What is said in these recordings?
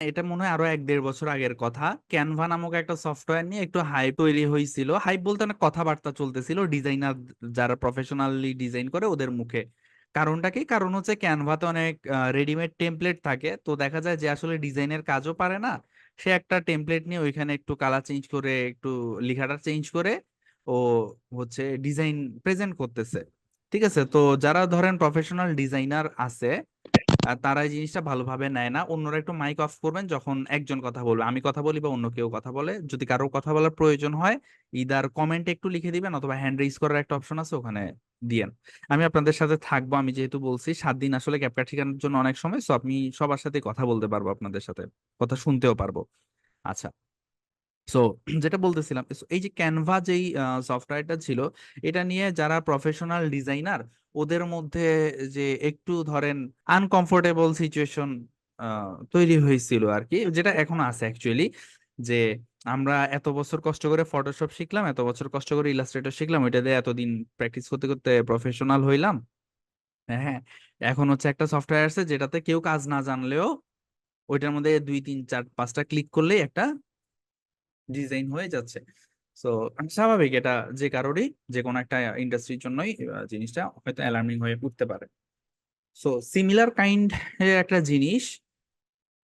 এটা মনে হয় আরো 1-1.5 বছর আগের কথা। ক্যানভা নামক একটা সফটওয়্যার নিয়ে একটু হাইপ তৈরি হয়েছিল। হাইপ বলতে অনেক কথাবার্তা চলতেছিল ডিজাইনার যারা প্রফেশনালি ডিজাইন করে ওদের মুখে। কারণটা কি? কারণ হচ্ছে ক্যানভাতে অনেক রেডিমেড টেমপ্লেট থাকে, তো দেখা যায় যে আসলে ডিজাইনের কাজও পারে না, সে একটা টেমপ্লেট নিয়ে ওইখানে একটু কালার চেঞ্জ করে একটু লেখাটা চেঞ্জ করে ও হচ্ছে ডিজাইন প্রেজেন্ট করতেছে। ঠিক আছে, তো যারা ধরেন প্রফেশনাল ডিজাইনার আছে তারা এই জিনিসটা ভালোভাবে নেয় না। অন্যরা একটু মাইক অফ করবেন যখন একজন কথা বলবে, আমি কথা বলি বা অন্য কেউ কথা বলে, যদি কারোর কথা বলার প্রয়োজন হয় ইদার কমেন্টে একটু লিখে দিবেন অথবা হ্যান্ড রেইজ করার একটা অপশন আছে ওখানে দিয়েন। আমি আপনাদের সাথে থাকবো, আমি যেহেতু বলছি 7 দিন আসলে ক্যাপকাট শেখানোর জন্য অনেক সময়, সো আমি সবার সাথে কথা বলতে পারবো, আপনাদের সাথে কথা শুনতেও পারবো। আচ্ছা, সো যেটা বলতেছিলাম, so, এই যে ক্যানভা যেই সফটওয়্যারটা ছিল, এটা নিয়ে যারা প্রফেশনাল ডিজাইনার ওদের মধ্যে যে একটু ধরেন আনকমফোর্টেবল সিচুয়েশন তৈরি হয়েছিল আর কি, যেটা এখনো আছে অ্যাকচুয়ালি। যে আমরা এত বছর কষ্ট করে ফটোশপ শিখলাম, এত বছর কষ্ট করে ইলাস্ট্রেটর শিখলাম, ওইটা দিয়ে এতদিন প্র্যাকটিস করতে করতে প্রফেশনাল হইলাম। হ্যাঁ, এখন হচ্ছে একটা সফটওয়্যার আছে যেটাতে কেউ কাজ না জানলেও ওইটার মধ্যে 2-3-4-5টা ক্লিক করলেই একটা ডিজাইন হয়ে যাচ্ছে। সো স্বাভাবিক, এটা যে কারোরই যে কোনো একটা ইন্ডাস্ট্রির জন্যই জিনিসটা হয়তো অ্যালার্মিং হয়ে উঠতে পারে। সো সিমিলার কাইন্ড এর একটা জিনিস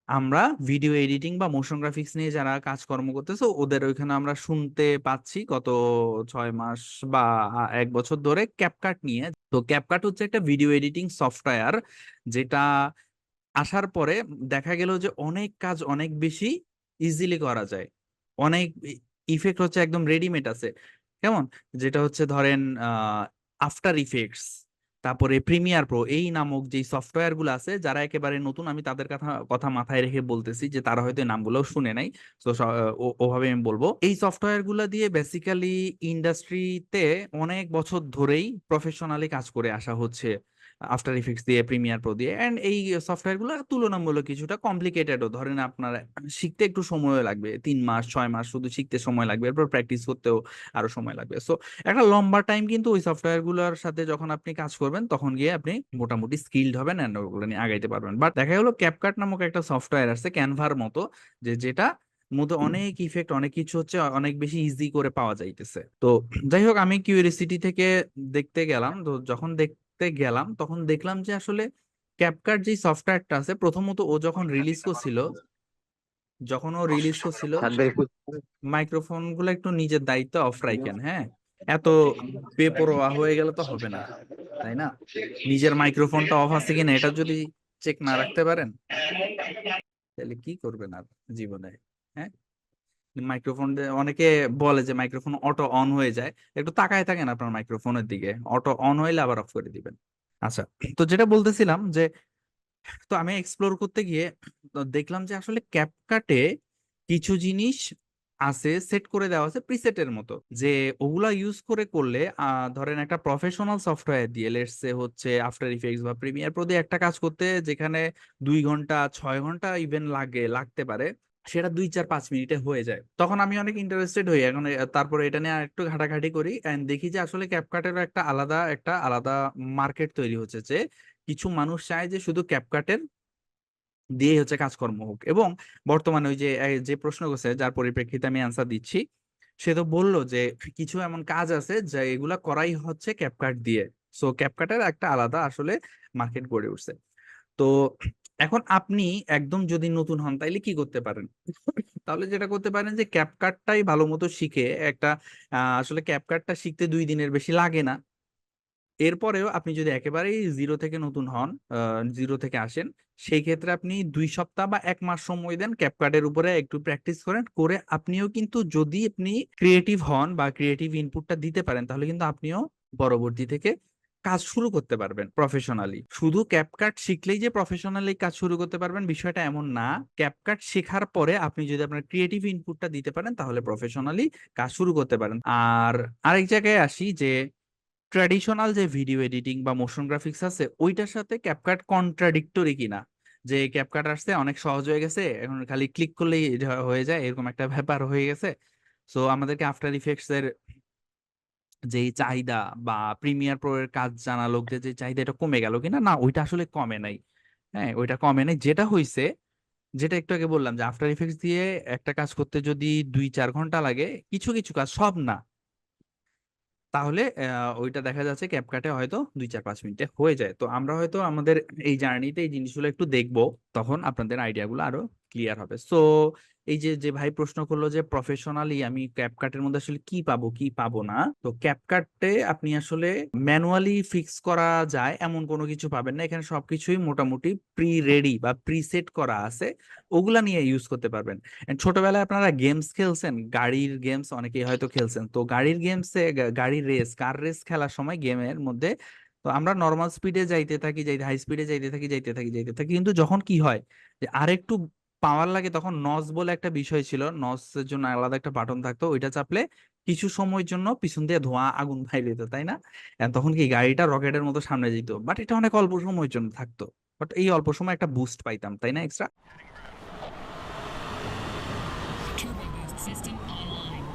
আমরা ভিডিও এডিটিং বা মোশন গ্রাফিক্স নিয়ে যারা কাজকর্ম করতেছে ওদের ওইখানে আমরা শুনতে পাচ্ছি গত 6 মাস বা 1 বছর ধরে ক্যাপকাট নিয়ে। তো ক্যাপকাট হচ্ছে একটা ভিডিও এডিটিং সফটওয়্যার, যেটা আসার পরে দেখা গেল যে অনেক কাজ অনেক বেশি ইজিলি করা যায়। অনেক ইফেক্ট হচ্ছে একদম রেডিমেড আছে। কেমন? যেটা হচ্ছে ধরেন আফটার ইফেক্টস, তারপরে প্রিমিয়ার প্রো এই নামক যে সফটওয়্যার গুলো আছে, যারা একেবারে নতুন আমি তাদের কথা কথা মাথায় রেখে বলতেছি যে তারা হয়তো এই নামগুলো শুনে নাই। তো ওভাবে আমি বলবো, এই সফটওয়্যার গুলো দিয়ে বেসিক্যালি ইন্ডাস্ট্রিতে অনেক বছর ধরেই প্রফেশনালি কাজ করে আসা হচ্ছে, আফটার ইফেক্টস দিয়ে প্রিমিয়ার প্রো দিয়ে। এন্ড এই সফটওয়্যার গুলো তুলনামূলক কিছুটা কমপ্লিকেটেডও, ধরেন আপনার শিখতে একটু সময় লাগবে, 3 মাস 6 মাস শুধু শিখতে সময় লাগবে, এরপর প্র্যাকটিস করতেও আরো সময় লাগবে। সো একটা লম্বা টাইম কিন্তু ওই সফটওয়্যার গুলোর সাথে যখন আপনি কাজ করবেন তখন গিয়ে আপনি মোটামুটি স্কিলড হবেন এন্ড ওগুলো নিয়ে আগাইতে পারবেন। বাট দেখা গেলো ক্যাপকাট নামক একটা সফটওয়্যার আছে ক্যানভার মতো, যেটা মধ্যে অনেক ইফেক্ট অনেক কিছু হচ্ছে অনেক বেশি ইজি করে পাওয়া যাইতেছে। তো যাই হোক, আমি কিউরিওসিটি থেকে দেখতে গেলাম, তো যখন দেখতে গেলাম তখন দেখলাম যে আসলে ক্যাপকাট যে সফটওয়্যারটা আছে, প্রথমত ও যখন রিলিজ করছিল, সাব্বির একটু মাইক্রোফোন গুলো একটু নিজের দায়িত্ব অফ রাখেন, হ্যাঁ? এত বেপরোয়া হয়ে গেলে তো হবে না, তাই না? নিজের মাইক্রোফোনটা অফ আছে কিনা এটা যদি চেক না রাখতে পারেন তাহলে কি করবেন আর জীবনে? হ্যাঁ, মাইক্রোফোন অনেকে বলে যে মাইক্রোফোন অটো অন হয়ে যায়, একটু তাকায় থাকেন আপনার মাইক্রোফোনের দিকে, অটো অন হইলে আবার অফ করে দিবেন। আচ্ছা, তো যেটা বলতেছিলাম যে, তো আমি এক্সপ্লোর করতে গিয়ে তো দেখলাম যে আসলে ক্যাপকাটে কিছু জিনিস আছে সেট করে দেওয়া আছে প্রিসেটের মতো, যে ওগুলা ইউজ করে করলে ধরেন একটা প্রফেশনাল সফটওয়্যার দিয়ে লেটস সে হচ্ছে আফটার ইফেক্টস বা প্রিমিয়ার প্রো দিয়ে একটা কাজ করতে যেখানে 2 ঘন্টা 6 ঘন্টা ইভেন লাগতে পারে, সেটা 2-4-5 মিনিটে হয়ে যায়। তখন আমি অনেক ইন্টারেস্টেড হই এখন তারপরে এটা নিয়ে একটু ঘাটাঘাটি করি এন্ড দেখি যে আসলে ক্যাপকাটেরও একটা আলাদা মার্কেট তৈরি হচ্ছে, যে কিছু মানুষ চায় যে শুধু ক্যাপকাটের দিয়ে হচ্ছে কাজকর্ম হোক। এবং বর্তমানে ওই যে যে প্রশ্ন করছে যার পরিপ্রেক্ষিতে আমি অ্যান্সার দিচ্ছি, সে তো বললো যে কিছু এমন কাজ আছে যা এগুলা করাই হচ্ছে ক্যাপকাট দিয়ে। সো ক্যাপকাটের একটা আলাদা আসলে মার্কেট গড়ে উঠছে। তো এখন আপনি একদম যদি নতুন হন তাইলে কি করতে পারেন? তাহলে যেটা করতে পারেন যে ক্যাপকাটটাই ভালো মতো শিখে একটা আসলে ক্যাপকাটটা শিখতে 2 দিনের বেশি লাগে না। এরপরেও আপনি যদি একেবারেই জিরো থেকে নতুন হন, জিরো থেকে আসেন, সেই ক্ষেত্রে আপনি 2 সপ্তাহ বা 1 মাস সময় দেন, ক্যাপকাটের উপরে একটু প্র্যাকটিস করেন, করে আপনিও কিন্তু যদি আপনি ক্রিয়েটিভ হন বা ক্রিয়েটিভ ইনপুটটা দিতে পারেন তাহলে কিন্তু আপনিও পরবর্তী থেকে কাজ শুরু করতে পারবেন প্রফেশনালি। শুধু ক্যাপকাট শিখলেই যে প্রফেশনালি কাজ শুরু করতে পারবেন বিষয়টা এমন না। ক্যাপকাট শেখার পরে আপনি যদি আপনার ক্রিয়েটিভ ইনপুটটা দিতে পারেন তাহলে প্রফেশনালি কাজ শুরু করতে পারেন। আর আরেক জায়গায় আসি যে ট্র্যাডিশনাল যে ভিডিও এডিটিং বা মোশন গ্রাফিক্স আছে ওইটার সাথে ক্যাপকাট কন্ট্রাডিক্টরি কিনা, যে ক্যাপকাট আসছে অনেক সহজ হয়ে গেছে, এখন খালি ক্লিক করলেই এটা হয়ে যায়, এরকম একটা ব্যাপার হয়ে গেছে। সো আমাদেরকে আফটার ইফেক্টস এর যেই চাহিদা বা প্রিমিয়ার প্রো এর কাজ জানা লোকদের যে চাহিদা এটা কমে গেল কিনা, না ওইটা আসলে কমে নাই। হ্যাঁ, ওইটা কমে নাই, যেটা হইছে যেটা একটু আগে বললাম যে আফটার ইফেক্টস দিয়ে একটা কাজ করতে যদি 2-4 ঘন্টা লাগে, কিছু কিছু কাজ, সব না, তাহলে ওইটা দেখা যাচ্ছে ক্যাপকাটে হয়তো 2-4-5 মিনিটে হয়ে যায়। তো আমরা হয়তো আমাদের এই জার্নিতে এই জিনিসগুলো একটু দেখবো, তখন আপনাদের আইডিয়াগুলো আরো ক্লিয়ার হবে। সো এই যে যে ভাই প্রশ্ন করলো যে প্রফেশনালি আমি ক্যাপকাটের মধ্যে আসলে কি পাবো কি পাবো না, তো ক্যাপকাটে আপনি আসলে ম্যানুয়ালি ফিক্স করা যায় এমন কোনো কিছু পাবেন না। এখানে সবকিছুই মোটামুটি প্রি রেডি বা প্রিসেট করা আছে, ওগুলা নিয়ে ইউজ করতে পারবেন। And ছোটবেলায় আপনারা গেমস খেলছেন, গাড়ির গেমস অনেকেই হয়তো খেলছেন, তো গাড়ির গেমসে, গাড়ির রেস, কার রেস খেলার সময় গেমের মধ্যে তো আমরা নর্মাল স্পিডে যাইতে থাকি, যাইতে হাই স্পিডে যাইতে থাকি, যাইতে থাকি, কিন্তু যখন কি হয় যে আরেকটু পাওয়ার লাগে, তখন নস বলে একটা বিষয় ছিল, নসের জন্য আলাদা একটা বাটন থাকতো, ওইটা চাপলে কিছু সময়ের জন্য পিছন দিয়ে ধোঁয়া আগুন বাইরে যেত, তাই না? And তখন কি গাড়িটা রকেটের মতো সামনে যেত, বাট এটা অনেক অল্প সময়ের জন্য থাকতো, বাট এই অল্প সময় একটা বুস্ট পাইতাম, তাই না, extra. Turbo boost system online.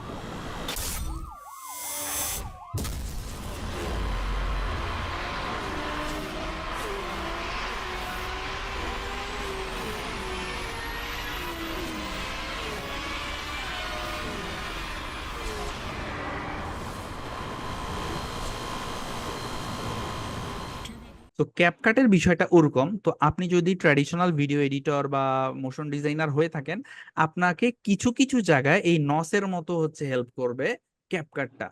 তো ক্যাপকাটের বিষয়টা ওরকম। তো আপনি যদি ট্র্যাডিশনাল ভিডিও এডিটর বা মোশন ডিজাইনার হয়ে থাকেন, আপনাকে কিছু কিছু জায়গায় এই নসের মতো হচ্ছে হেল্প করবে ক্যাপকাটটা,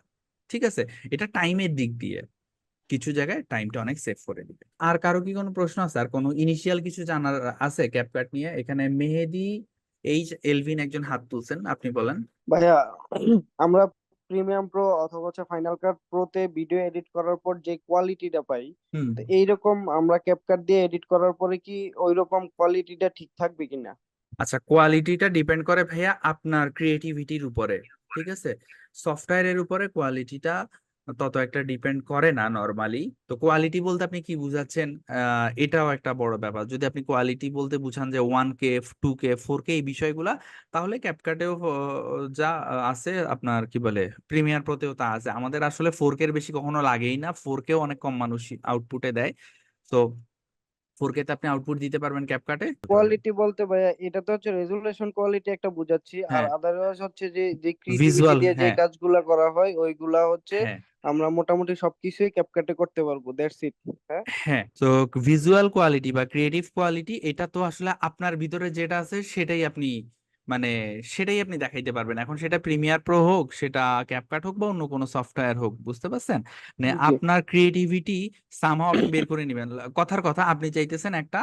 ঠিক আছে? এটা টাইমের দিক দিয়ে কিছু জায়গায় টাইমটা অনেক সেভ করে দিবে। আর কারো কি কোনো প্রশ্ন আছে, আর কোনো ইনিশিয়াল কিছু জানার আছে ক্যাপকাট নিয়ে? এখানে মেহেদি এইচ এলভিন একজন হাত তুলছেন, আপনি বলেন। ভাইয়া, আমরা প্রিমিয়াম প্রো অথবা হচ্ছে ফাইনাল কাট প্রোতে ভিডিও এডিট করার পর যে কোয়ালিটিটা পাই, হুম। তো এইরকম আমরা ক্যাপকাট দিয়ে এডিট করার পরে কি ওইরকম কোয়ালিটিটা ঠিক থাকবে কিনা? আচ্ছা, কোয়ালিটিটা ডিপেন্ড করে ভাইয়া আপনার ক্রিয়েটিভিটির উপরে, ঠিক আছে? সফটওয়্যারের উপরে কোয়ালিটিটা তত একটা ডিপেন্ড করে না নরমালি। তো কোয়ালিটি বলতে আপনি কি বুঝাচ্ছেন, এটাও একটা বড় ব্যাপার। যদি আপনি কোয়ালিটি বলতে বুঝান যে 1K, 2K, 4K এই বিষয়গুলা, তাহলে ক্যাপকাটেও যা আছে, আপনার কি বলে প্রিমিয়ার প্রোতেও তা আছে। আমাদের আসলে 4K এর বেশি কখনো লাগেই না, 4K অনেক কম মানুষ আউটপুটে দেয়। তো 4K তে আপনি আউটপুট দিতে পারবেন ক্যাপকাটে। কোয়ালিটি বলতে ভাইয়া এটা তো হচ্ছে রেজুলেশন কোয়ালিটি একটা বুঝাচ্ছি, আর হ্যাঁ, আদারওয়াইজ হচ্ছে যে যে ক্রিয়েটিভিটি ভিজুয়াল, দিয়ে যে হ্যাঁ। কাজগুলা করা হয় ওইগুলা হচ্ছে হ্যাঁ, আমরা মোটামুটি সবকিছুই ক্যাপকাটে করতে পারবো, দ্যাটস ইট। হ্যাঁ, হ্যাঁ। তো ভিজুয়াল কোয়ালিটি বা ক্রিয়েটিভ কোয়ালিটি, এটা তো আসলে আপনার ভিতরে যেটা আছে সেটাই আপনি, মানে সেটাই আপনি দেখাইতে পারবেন। এখন সেটা প্রিমিয়ার প্রো হোক, সেটা ক্যাপকাট হোক, বা অন্য কোনো সফটওয়্যার হোক, বুঝতে পারছেন? মানে জি। আপনার ক্রিয়েটিভিটি সামহাও আপনি বের করে নেবেন। কথার কথা, আপনি চাইতেছেন একটা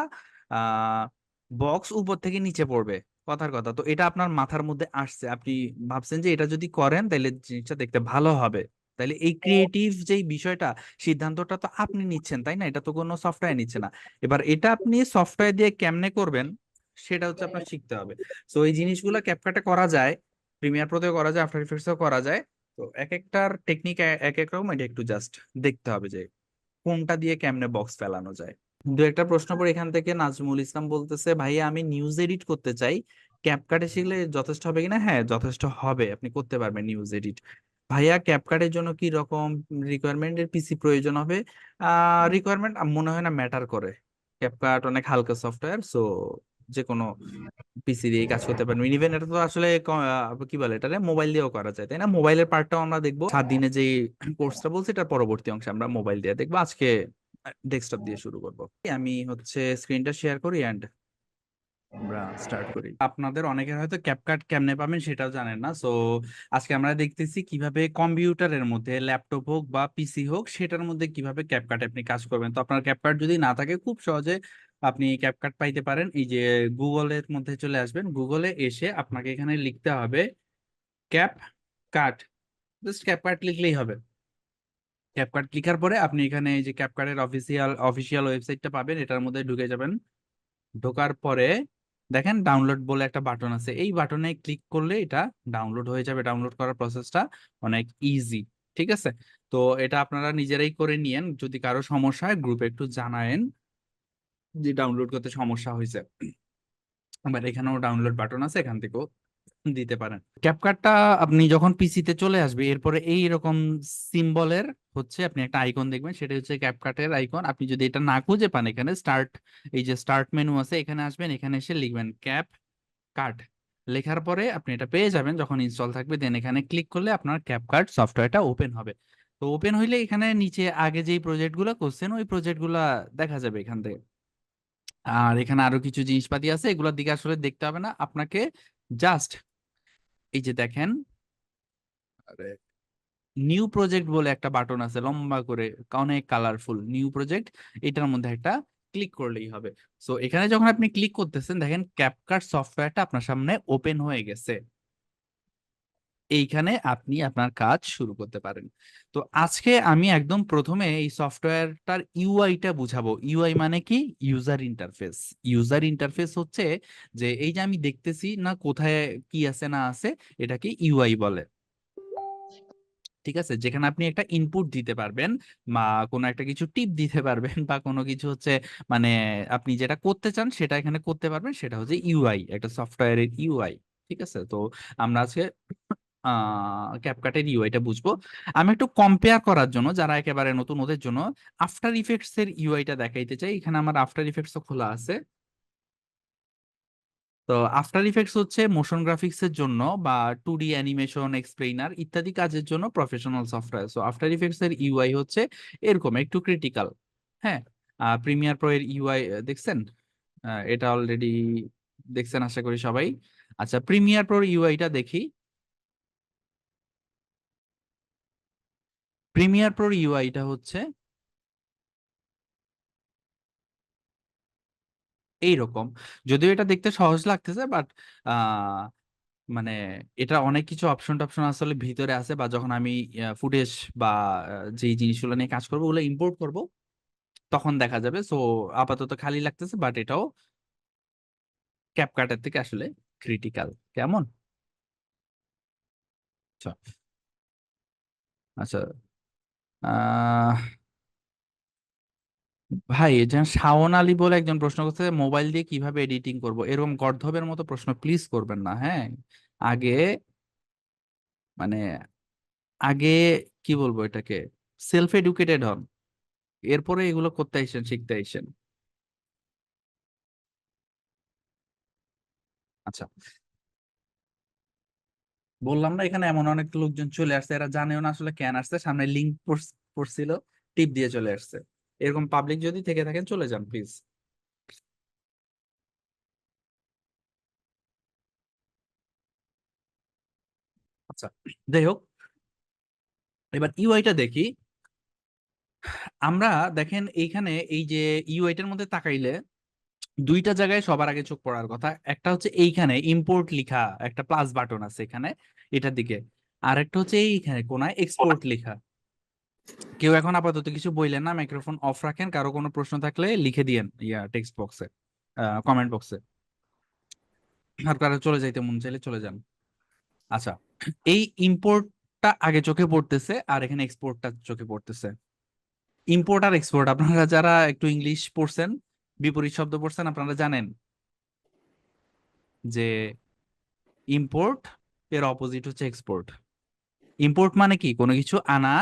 বক্স উপর থেকে নিচে পড়বে, কথার কথা, তো এটা আপনার মাথার মধ্যে আসছে, আপনি ভাবছেন যে এটা যদি করেন তাহলে জিনিসটা দেখতে ভালো হবে। তাহলে এই ক্রিয়েটিভ যেই বিষয়টা, সিদ্ধান্তটা তো আপনি নিচ্ছেন, তাই না? এটা তো কোনো সফটওয়্যার নিচ্ছে না। এবার এটা আপনি সফটওয়্যার দিয়ে কেমনে করবেন, সেটা হচ্ছে আপনার শিখতে হবে। তো এই জিনিসগুলো ক্যাপকাটে করা যায়, প্রিমিয়ার প্রোতেও করা যায়, আফটার ইফেক্টসও করা যায়। তো এক একটার টেকনিক এক এক রকম, এটা একটু জাস্ট দেখতে হবে যে কোনটা দিয়ে কেমনে বক্স ফেলানো যায়। দু একটা প্রশ্ন পড়ে এখান থেকে নাজমুল ইসলাম বলতেছে, ভাইয়া আমি নিউজ এডিট করতে চাই, ক্যাপকাটে শিখলে যথেষ্ট হবে কিনা? হ্যাঁ, যথেষ্ট হবে, আপনি করতে পারবেন নিউজ এডিট। ভাইয়া ক্যাপকাটের জন্য কি রকম রিকোয়ারমেন্টের পিসি প্রয়োজন হবে? রিকোয়ারমেন্ট মনে হয় না ম্যাটার করে, ক্যাপকাট অনেক হালকা সফটওয়্যার, সো যে কোনো পিসি দিয়ে কাজ করতে পারবেন। ইভেন এটা তো আসলে কি বলে এটা, মোবাইল দিয়েও করা যায়, তাই না? মোবাইলের পার্টটাও আমরা দেখবো 7 দিনে যে কোর্সটা বলছি, এটার পরবর্তী অংশে আমরা মোবাইল দিয়ে দেখবো। আজকে ডেস্কটপ দিয়ে শুরু করব। আমি হচ্ছে স্ক্রিনটা শেয়ার করি এন্ড আমরা স্টার্ট করি। আপনাদের অনেকের হয়তো ক্যাপকাট কেমনে পাবেন সেটাও জানেন না, সো আজকে আমরা দেখতেছি কিভাবে কম্পিউটারের মধ্যে, ল্যাপটপ হোক বা পিসি হোক, সেটার মধ্যে কিভাবে ক্যাপকাট আপনি কাজ করবেন। তো আপনার ক্যাপকাট যদি না থাকে, খুব সহজে আপনি ক্যাপকাট পাইতে পারেন। এই যে গুগলের মধ্যে চলে আসবেন, গুগলে এসে আপনাকে এখানে লিখতে হবে ক্যাপ কাট, জাস্ট ক্যাপকাট লিখলেই হবে। ক্যাপকাট লিখার পরে আপনি এখানে এই যে ক্যাপকাটের অফিসিয়াল ওয়েবসাইটটা পাবেন, এটার মধ্যে ঢুকে যাবেন। ঢোকার পরে দেখেন ডাউনলোড বলে একটা বাটন আছে, এই বাটনে ক্লিক করলে এটা ডাউনলোড হয়ে যাবে। ডাউনলোড করার প্রসেসটা অনেক ইজি, ঠিক আছে? তো এটা আপনারা নিজেরাই করে নিয়েন, যদি কারো সমস্যা হয় গ্রুপে একটু জানায়েন যে ডাউনলোড করতে সমস্যা হয়েছে। আবার এখানেও ডাউনলোড বাটন আছে, এখান থেকেও দিতে পারেন। ক্যাপকাটটা আপনি যখন পিসিতে চলে আসবে এরপরে এই রকম সিম্বলের হচ্ছে আপনি একটা আইকন দেখবেন, সেটা হচ্ছে ক্যাপকাটের আইকন। আপনি যদি এটা না খুঁজে পান, এখানে স্টার্ট, এই যে স্টার্ট মেনু আছে, এখানে আসবেন, এখানে এসে লিখবেন ক্যাপ কাট। লেখার পরে আপনি এটা পেয়ে যাবেন, যখন ইনস্টল থাকবে দেন এখানে ক্লিক করলে আপনার ক্যাপকাট সফটওয়্যারটা ওপেন হবে। তো ওপেন হইলে এখানে নিচে আগে যেই প্রজেক্টগুলো করছেন ওই প্রজেক্টগুলো দেখা যাবে এখান থেকে। আর এখানে আরো কিছু জিনিসপাতি আছে, এগুলোর দিকে আসলে দেখতে হবে না আপনাকে, জাস্ট এই যে দেখেন নিউ প্রজেক্ট বলে একটা বাটন আছে লম্বা করে, অনেক কালারফুল, নিউ প্রজেক্ট, এটার মধ্যে একটা ক্লিক করলেই হবে। সো এখানে যখন আপনি ক্লিক করতেছেন দেখেন ক্যাপকাট সফটওয়্যারটা আপনার সামনে ওপেন হয়ে গেছে। এইখানে আপনি আপনার কাজ শুরু করতে পারেন। তো আজকে আমি একদম প্রথমে এই সফটওয়্যারটার ইউআইটা বুঝাবো। ইউআই মানে কি? User interface. ইউজার ইন্টারফেস হচ্ছে যে এই যে আমি দেখতেছি না কোথায় কি আছে না আছে, এটাকে ইউআই বলে। ঠিক আছে, যেখানে আপনি একটা ইনপুট দিতে পারবেন বা কোনো একটা কিছু টিপ দিতে পারবেন বা কোনো কিছু হচ্ছে মানে আপনি যেটা করতে চান সেটা এখানে করতে পারবেন, সেটা হচ্ছে ইউআই, একটা সফটওয়্যারের ইউআই। ঠিক আছে, তো আমরা আজকে ক্যাপকাটের ইউআইটা বুঝবো। আমি একটু কম্পেয়ার করার জন্য যারা একেবারে নতুন ওদের জন্য আফটার ইফেক্টস এর ইউআইটা দেখাইতে চাই। এখানে আমার আফটার ইফেক্টস খোলা আছে। তো আফটার ইফেক্টস হচ্ছে মোশন গ্রাফিক্স এর জন্য বা 2D অ্যানিমেশন এক্সপ্লেইনার ইত্যাদি কাজের জন্য professional software. So after effects এর ইউআই হচ্ছে এরকম একটু ক্রিটিক্যাল। হ্যাঁ, প্রিমিয়ার প্রো এর ইউআই দেখছেন? এটা অলরেডি দেখছেন আশা করি সবাই। আচ্ছা, প্রিমিয়ার প্রো ইউআইটা দেখি। প্রিমিয়ার প্রো ইউআইটা হচ্ছে এইরকম। যদিও এটা দেখতে সহজ লাগতেছে বাট মানে এটা অনেক কিছু অপশন টপশন আসলে ভিতরে আছে, বা যখন আমি ফুটেজ বা যেই জিনিসগুলো নিয়ে কাজ করবো ওগুলো ইম্পোর্ট করব তখন দেখা যাবে। সো আপাতত খালি লাগতেছে, বাট এটাও ক্যাপকাটের থেকে আসলে ক্রিটিক্যাল। কেমন? আচ্ছা আচ্ছা। আহ ভাই, এই যে শাওন আলী বলে একজন প্রশ্ন করছে মোবাইল দিয়ে কিভাবে এডিটিং করব, এরকম গর্ধবের মতো প্রশ্ন প্লিজ করবেন না। হ্যাঁ, আগে মানে আগে কি বলবো এটাকে, সেলফ এডুকেটেড হন, এরপরে এগুলো করতে আইসেন, শিখতে আইসেন। আচ্ছা, বললাম না এখানে এমন অনেক লোকজন চলে আসছে, এরা জানেও না আসলে কেন আসছে, সামনে লিঙ্ক পড়ছিল, টিপ দিয়ে চলে আসছে। এরকম পাবলিক যদি থেকে থাকেন চলে যান প্লিজ। আচ্ছা, যাই হোক, এবার ইউআইটা দেখি আমরা। দেখেন এইখানে এই যে ইউআইটার মধ্যে তাকাইলে দুইটা জায়গায় সবার আগে চোখ পড়ার কথা। একটা হচ্ছে এইখানে ইম্পোর্ট লিখা একটা প্লাস বাটন আছে এখানে, এটার দিকে। আর একটা হচ্ছে এইখানে কোনায় এক্সপোর্ট লেখা। কেউ এখন আপাতত কিছু বললেন না, মাইক্রোফোন অফ রাখেন, কারো কোনো প্রশ্ন থাকলে লিখে দিয়েন টেক্সট বক্সে, কমেন্ট বক্সে। আর কারো চলে যাইতে মন চাইলে চলে যান। আচ্ছা, এই ইম্পোর্টটা আগে চোখে পড়তেছে আর এখানে এক্সপোর্টটা চোখে পড়তেছে। ইম্পোর্ট আর এক্সপোর্ট, আপনারা যারা একটু ইংলিশ পড়ছেন, বিপরীত শব্দ পড়ছেন, আপনারা জানেন যে ইম্পোর্ট এর অপোজিট হচ্ছে এক্সপোর্ট। ইম্পোর্ট মানে কি? কোনো কিছু আনা,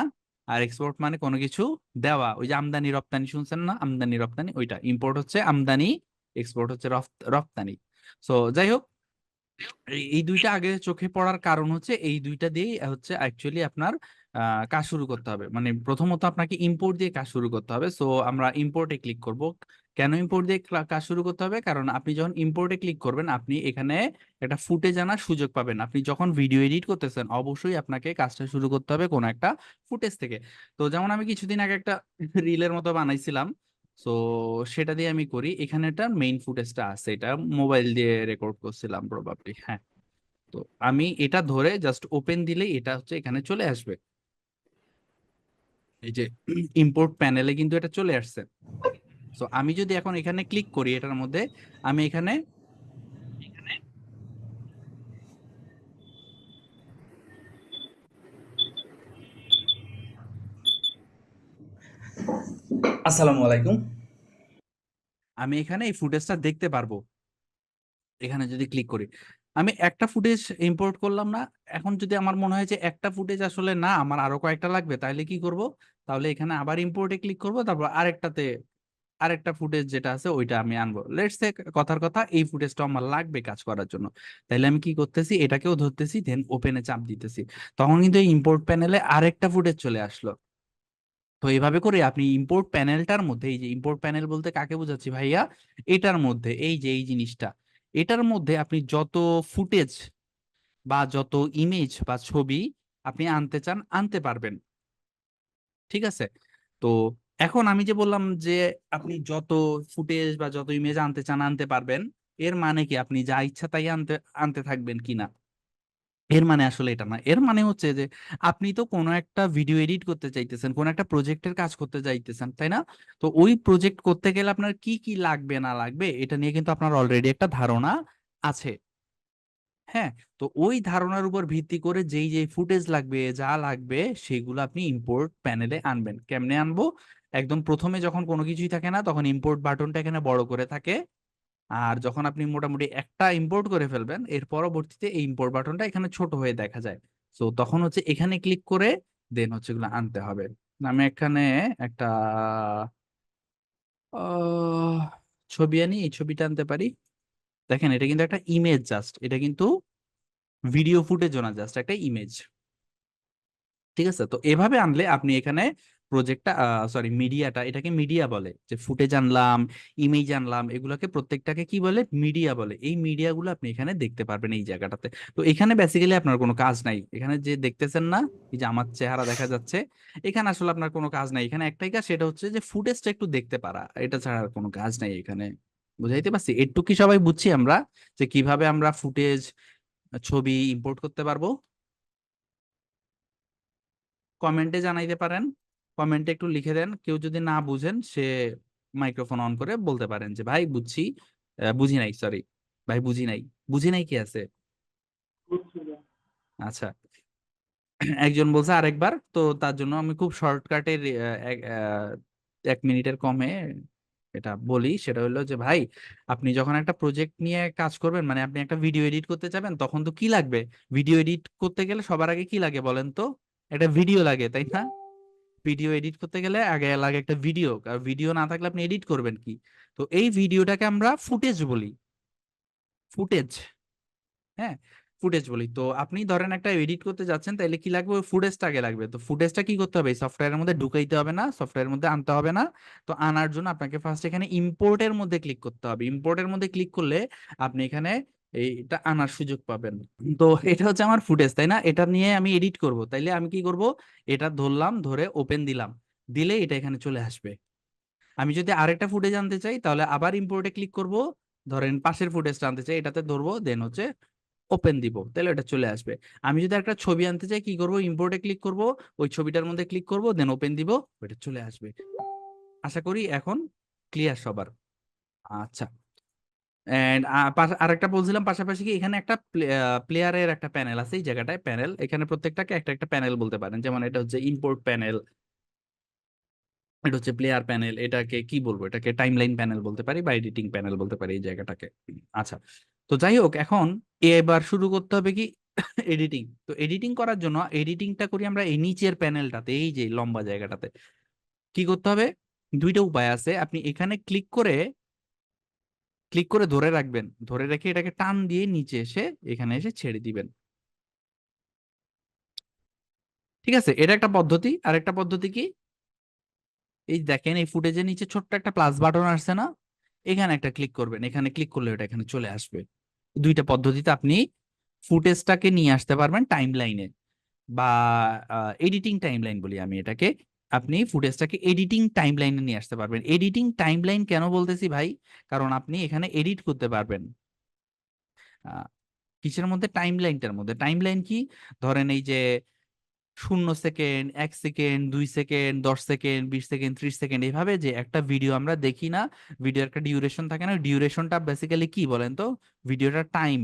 আর এক্সপোর্ট মানে কোনো কিছু দেওয়া। ওই যে আমদানি রপ্তানি শুনছেন না, আমদানি রপ্তানি, ওইটা ইম্পোর্ট হচ্ছে আমদানি, এক্সপোর্ট হচ্ছে রপ্তানি। সো যাই হোক, এই দুইটা আগে চোখে পড়ার কারণ হচ্ছে এই দুইটা দিয়েই হচ্ছে অ্যাকচুয়ালি আপনার কাজ শুরু করতে হবে। মানে প্রথমত আপনাকে ইম্পোর্ট দিয়ে কাজ শুরু করতে হবে। সো আমরা ইম্পোর্টে ক্লিক করব। কেন ইম্পোর্ট দিয়ে কাজ শুরু করতে হবে? কারণ আপনি যখন ইম্পোর্টে ক্লিক করবেন আপনি এখানে একটা ফুটেজ আনার সুযোগ পাবেন। আপনি যখন ভিডিও এডিট করতেছেন অবশ্যই আপনাকে কাজটা শুরু করতে হবে কোনো একটা ফুটেজ থেকে। তো যেমন আমি কিছুদিন আগে একটা রিলের মতো বানাইছিলাম, তো সেটা দিয়ে আমি করি। এখানে একটা মেইন ফুটেজটা আছে, এটা মোবাইল দিয়ে রেকর্ড করছিলাম প্রবাবলি। হ্যাঁ, তো আমি এটা ধরে জাস্ট ওপেন দিলেই এটা হচ্ছে এখানে চলে আসবে। এই যে ইম্পোর্ট প্যানেলে কিন্তু এটা চলে আসছে। তো আমি যদি এখন এখানে ক্লিক করি এটার মধ্যে, আমি এখানে আসসালামু আলাইকুম, আমি এখানে এই ফুটেজটা দেখতে পারবো এখানে যদি ক্লিক করি। আমি একটা ফুটেজ ইম্পোর্ট করলাম না, এখন যদি আমার মনে হয় যে একটা ফুটেজ আসলে না, আমার আরো কয়েকটা লাগবে, তাহলে কি করব, তাহলে এখানে আবার ইম্পোর্টে ক্লিক করব, তারপর আরেকটাতে আরেকটা ফুটেজ যেটা আছে ওইটা আমি আনবো। লেটস সে কথার কথা এই ফুটেজটা আমার লাগবে কাজ করার জন্য, তাইলে আমি কি করতেছি, এটাকেও ধরতেছি, দেন ওপেনে চাপ দিতেছি, তখন কিন্তু এই ইম্পোর্ট প্যানেলে আরেকটা ফুটেজ চলে আসলো। তো এইভাবে করে আপনি ইম্পোর্ট প্যানেলটার মধ্যে, এই যে ইম্পোর্ট প্যানেল বলতে কাকে বোঝাচ্ছি ভাইয়া, এটার মধ্যে এই যে এই জিনিসটা, এটার মধ্যে আপনি যত ফুটেজ বা যত ইমেজ বা ছবি আপনি আনতে চান আনতে পারবেন। ঠিক আছে? তো এখন আমি যে বললাম যে আপনি যত ফুটেজ বা যত ইমেজ আনতে চান আনতে পারবেন, এর মানে কি আপনি যা ইচ্ছা তাই আনতে আনতে থাকবেন কিনা? এর মানে আসলে এটা না। এর মানে হচ্ছে যে আপনি তো কোনো একটা ভিডিও এডিট করতে চাইতেছেন, কোনো একটা প্রজেক্টের কাজ করতে চাইতেছেন, তাই না? তো ওই প্রজেক্ট করতে গেলে আপনার কি কি লাগবে না লাগবে এটা নিয়ে কিন্তু আপনার অলরেডি একটা ধারণা আছে। হ্যাঁ, তো ওই ধারণার উপর ভিত্তি করে যেই যেই ফুটেজ লাগবে যা লাগবে সেগুলো আপনি ইম্পোর্ট প্যানেলে আনবেন। কেমনে আনবো? একদম প্রথমে যখন কোনো কিছুই থাকে না তখন ইম্পোর্ট বাটনটা এখানে বড় করে থাকে, আর যখন আপনি মোটামুটি একটা ইম্পোর্ট করে ফেলবেন এর পরবর্তীতে এই ইম্পোর্ট বাটনটা এখানে ছোট হয়ে দেখা যায়। তো তখন হচ্ছে এখানে ক্লিক করে দেন হচ্ছে এগুলো আনতে হবে। আমি এখানে একটা আহ, ছবি আনি, এই ছবিটা আনতে পারি। দেখেন এটা কিন্তু একটা ইমেজ, জাস্ট এটা কিন্তু ভিডিও ফুটেজ না, জাস্ট একটা ইমেজ। ঠিক আছে? তো এভাবে আনলে আপনি এখানে প্রজেক্টটা, সরি মিডিয়াটা, এটাকে মিডিয়া বলে, যে ফুটেজ আনলাম, ইমেজ আনলাম, এগুলোকে প্রত্যেকটাকে কি বলে, মিডিয়া বলে। এই মিডিয়াগুলো আপনি এখানে দেখতে পারবেন এই জায়গাটাতে। তো এখানে বেসিক্যালি আপনার কোনো কাজ নাই, এখানে যে দেখতেছেন না, এই যে আমার চেহারা দেখা যাচ্ছে, এখানে আসলে আপনার কোনো কাজ নাই, এখানে একটাই কাজ, সেটা হচ্ছে যে ফুটেজটা একটু দেখতে পারা, এটা ছাড়া আর কোনো কাজ নাই এখানে। বুঝাইতে পারছি? একটু কি সবাই বুঝছি আমরা যে কিভাবে আমরা ফুটেজ, ছবি ইম্পোর্ট করতে পারবো? কমেন্টে জানাইতে পারেন, কমেন্টে একটু লিখে দেন। কেউ যদি না বুঝেন সে মাইক্রোফোন অন করে বলতে পারেন যে ভাই বুঝছি, বুঝি নাই, সরি ভাই বুঝি নাই। বুঝি নাই কি আছে? আচ্ছা, একজন বলছে আরেকবার, তো তার জন্য আমি খুব শর্টকাটের 1 মিনিটের কমে এটা বলি, সেটা হলো যে ভাই আপনি যখন একটা প্রজেক্ট নিয়ে কাজ করবেন, মানে আপনি একটা ভিডিও এডিট করতে যাবেন, তখন তো কি লাগবে, ভিডিও এডিট করতে গেলে সবার আগে কি লাগে বলেন তো, একটা ভিডিও লাগে, তাই না? ভিডিও এডিট করতে গেলে আগে লাগে একটা ভিডিও, আর ভিডিও না থাকলে আপনি এডিট করবেন কি? তো এই ভিডিওটাকে আমরা ফুটেজ বলি, ফুটেজ। হ্যাঁ, ফুটেজ বলি। তো আপনি ধরেন একটা এডিট করতে যাচ্ছেন, তাইলে কি লাগবে, ওই ফুটেজটা আগে লাগবে। তো ফুটেজটা কি করতে হবে, সফটওয়্যারের মধ্যে ঢুকাইতে হবে না, সফটওয়্যারের মধ্যে আনতে হবে না। তো আনার জন্য আপনাকে ফার্স্ট এখানে ইম্পোর্টের মধ্যে ক্লিক করতে হবে। ইম্পোর্টের মধ্যে ক্লিক করলে আপনি এখানে এইটা আনার সুযোগ পাবেন। তো এটা হচ্ছে আমার ফুটেজ, তাই না? এটা নিয়ে আমি এডিট করব, তাইলে আমি কি করব, এটা ধরলাম, ধরে ওপেন দিলাম, দিলে এটা এখানে চলে আসবে। আমি যদি আরেকটা ফুটেজ আনতে চাই তাহলে আবার ইম্পোর্টে ক্লিক করব, ধরেন পাশের ফুটেজটা আনতে চাই, এটাতে ধরবো, দেন হচ্ছে ওপেন দিব, তাহলে এটা চলে আসবে। আমি যদি একটা ছবি আনতে চাই কি করব, ইম্পোর্টে ক্লিক করব, ওই ছবিটার মধ্যে ক্লিক করব, দেন ওপেন দিব, ওটা চলে আসবে। আশা করি এখন ক্লিয়ার সবার। আচ্ছা, এন্ড আরেকটা বলছিলাম, পাশাপাশি কি এখানে একটা প্লেয়ারের একটা প্যানেল আছে, এই জায়গাটায় প্যানেল, এখানে প্রত্যেকটাকে একটা একটা প্যানেল বলতে পারেন। যেমন এটা হচ্ছে ইম্পোর্ট প্যানেল, এটা হচ্ছে প্লেয়ার প্যানেল, এটাকে কি বলবো, এটাকে টাইমলাইন প্যানেল বলতে পারি বা এডিটিং প্যানেল বলতে পারি এই জায়গাটাকে। আচ্ছা, তো যাই হোক, এখন এবার শুরু করতে হবে কি, এডিটিং। তো এডিটিং করার জন্য এডিটিংটা করি আমরা এই নিচের প্যানেলটাতে, এই যে লম্বা জায়গাটাতে। কি করতে হবে, দুইটা উপায় আছে। আপনি এখানে ক্লিক করে ধরে রাখবেন, ধরে রেখে এটাকে টান দিয়ে নিচে এসে এখানে এসে ছেড়ে দিবেন। ঠিক আছে, এটা একটা পদ্ধতি। আর একটা পদ্ধতি কি, এই দেখেন এই ফুটেজের নিচে ছোট্ট একটা প্লাস বাটন আসছে না, এখানে একটা ক্লিক করবেন, এখানে ক্লিক করলে এটা এখানে চলে আসবে। দুইটা পদ্ধতিতে আপনি ফুটেজটাকে নিয়ে আসতে পারবেন টাইমলাইনে, বা এডিটিং টাইমলাইন বলি আমি এটাকে। আপনি ফুটেজটাকে এডিটিং টাইমলাইনে নিয়ে আসতে পারবেন। এডিটিং টাইমলাইন কেন বলতেছি ভাই, কারণ আপনি এখানে এডিট করতে পারবেন। আহ, কিসের মধ্যে, টাইমলাইনটার মধ্যে। টাইমলাইন কি, ধরেন এই যে 0 second, 1 second, 2 second, 10 second, 20 second, 30 second, এইভাবে যে একটা ভিডিও আমরা দেখি না, ভিডিও একটা ডিউরেশন থাকে না, ডিউরেশনটা বেসিক্যালি কি বলেন তো, ভিডিওটা টাইম।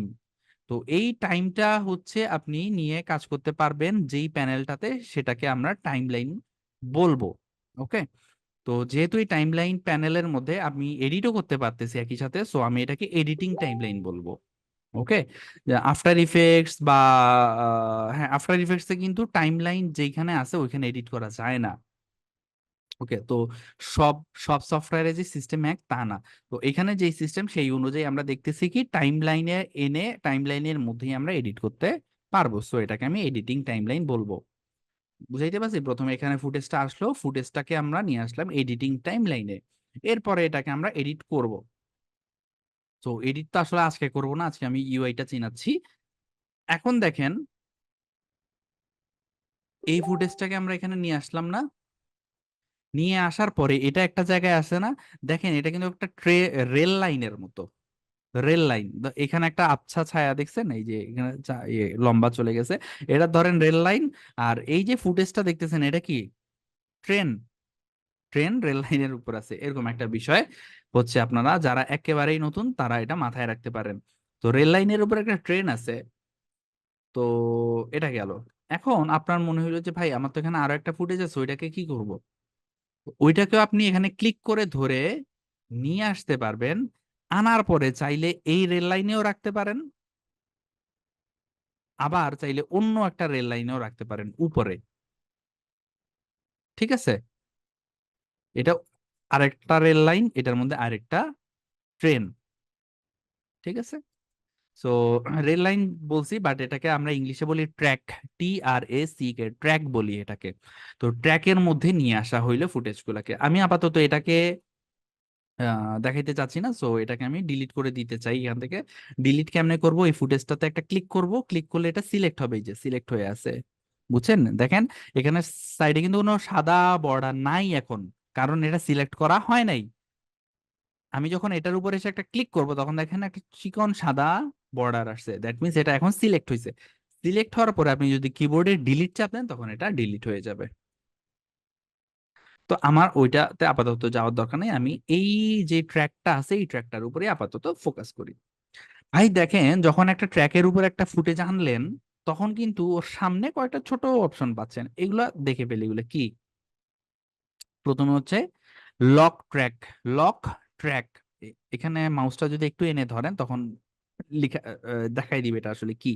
তো এই টাইমটা হচ্ছে আপনি নিয়ে কাজ করতে পারবেন যেই প্যানেলটাতে, সেটাকে আমরা টাইমলাইন বলবো। ওকে, তো যেহেতু এই টাইমলাইন প্যানেলের মধ্যে আমি এডিটও করতে পারতেছি একই সাথে, সো আমি এটাকে এডিটিং টাইমলাইন বলবো। ওকে, আফটার ইফেক্টস বা হ্যাঁ আফটার ইফেক্টসে কিন্তু টাইমলাইন যেখানে আছে ওইখানে এডিট করা যায় না। ওকে, তো সব সব সফটওয়্যারে যে সিস্টেম এক তা না। তো এখানে যে সিস্টেম সেই অনুযায়ী আমরা দেখতেছি কি টাইমলাইনে এনে টাইমলাইনের মধ্যেই আমরা এডিট করতে পারবো। সো এটাকে আমি এডিটিং টাইমলাইন বলবো। বুঝাইতে পারছি? প্রথমে এখানে ফুটেজটা আসলো, ফুটেজটাকে আমরা নিয়ে আসলাম এডিটিং টাইমলাইনে, এরপরে এটাকে আমরা এডিট করব। তো এডিট তো আসলে আজকে করব না, আজকে আমি ইউআইটা চিনাচ্ছি। এখন দেখেন এই ফুটেজটাকে আমরা এখানে নিয়ে আসলাম না, নিয়ে আসার পরে এটা একটা জায়গায় আসে না, দেখেন এটা কিন্তু একটা রেল লাইনের মতো। রেল লাইন, এখানে একটা আবছা ছায়া দেখছেন, এই যে এখানে লম্বা চলে গেছে, এটা ধরেন রেল লাইন। আর এই যে ফুটেজটা দেখতেছেন এটা কি? ট্রেন। ট্রেন রেল লাইনের উপর আছে, এরকম একটা বিষয় হচ্ছে। আপনারা যারা একেবারেই নতুন তারা এটা মাথায় রাখতে পারেন। তো রেল লাইনের উপর একটা ট্রেন আছে। তো এটা গেল। এখন আপনার মনে হইলো যে ভাই আমার তো এখানে আরো একটা ফুটেজ আছে, ওইটাকে কি করব? ওইটাকেও আপনি এখানে ক্লিক করে ধরে নিয়ে আসতে পারবেন। আনার পরে চাইলে এই রেল লাইনেও রাখতে পারেন, আবার চাইলে অন্য একটা রেল লাইনেও রাখতে পারেন উপরে। ঠিক আছে, এটা আরেকটা রেল লাইন, এটার মধ্যে আরেকটা ট্রেন। ঠিক আছে, সো রেল লাইন বলছি, বাট এটাকে আমরা ইংলিশে বলি ট্র্যাক। TRACK, ট্র্যাক বলি এটাকে। তো ট্র্যাকের মধ্যে নিয়ে আসা হইলো ফুটেজগুলোকে। আমি আপাতত এটাকে দেখাইতে চাচ্ছি না, সো এটাকে আমি ডিলিট করে দিতে চাই এখান থেকে। ডিলিট কেমনে করব? এই ফুটেজটাতে একটা ক্লিক করব, ক্লিক করলে এটা সিলেক্ট হবে, এই যে সিলেক্ট হয়ে আছে। বুঝছেন? দেখেন এখানে সাইডে কিন্তু কোনো সাদা বর্ডার নাই এখন, কারণ এটা সিলেক্ট করা হয় নাই। আমি যখন এটার উপর এসে একটা ক্লিক করব তখন দেখেন একটা চিকন সাদা বর্ডার আসছে, দ্যাট মিনস এটা এখন সিলেক্ট হয়েছে। সিলেক্ট হওয়ার পরে আপনি যদি কিবোর্ডে ডিলিট চাপ দেন তখন এটা ডিলিট হয়ে যাবে। তো আমার ওইটাতে আপাতত যাওয়ার দরকার নেই, আমি এই যে ট্র্যাকটা আছে এই ট্র্যাকটার উপরে আপাতত ফোকাস করি। ভাই দেখেন যখন একটা ট্র্যাকের উপর একটা ফুটেজ আনলেন তখন কিন্তু ওর সামনে কয়েকটা ছোট অপশন পাচ্ছেন, এগুলা দেখে পেলে এগুলো কি? প্রথমে হচ্ছে লক ট্র্যাক। লক ট্র্যাক, এখানে মাউসটা যদি একটু এনে ধরেন তখন লিখা দেখাই দিবে এটা আসলে কি।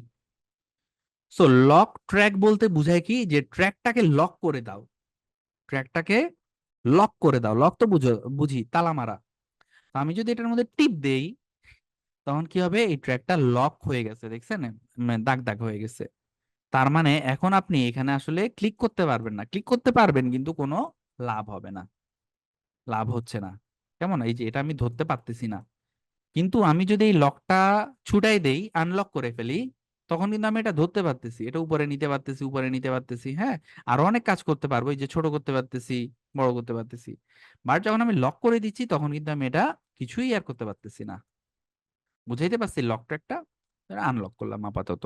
সো লক ট্র্যাক বলতে বোঝায় কি, যে ট্র্যাকটাকে লক করে দাও। ট্র্যাকটাকে লক করে দাও, লক তো বুঝো, বুঝি তালা মারা। তো আমি যদি এটার মধ্যে টিপ দেই তখন কি হবে? এই ট্র্যাকটা লক হয়ে গেছে, দেখছেন? দাগ দাগ হয়ে গেছে। তার মানে এখন আপনি এখানে আসলে ক্লিক করতে পারবেন না, ক্লিক করতে পারবেন কিন্তু কোনো লাভ হবে না, লাভ হচ্ছে না। কেমন? এই যে এটা আমি ধরতে পারতেছি না, কিন্তু আমি যদি এই লকটা ছুটাই দেই, আনলক করে ফেলি, তখন কিন্তু আমি এটা ধরতে পারতেছি, এটা উপরে নিতে পারতেছি, উপরে নিতে পারতেছি, হ্যাঁ। আরো অনেক কাজ করতে পারবো, এই যে ছোট করতে পারতেছি, বড় করতে পারতেছি। বাট যখন আমি লক করে দিচ্ছি তখন কিন্তু আমি এটা কিছুই আর করতে পারতেছি না। বুঝাইতে পারছি? লক ট্র্যাকটা আনলক করলাম আপাতত।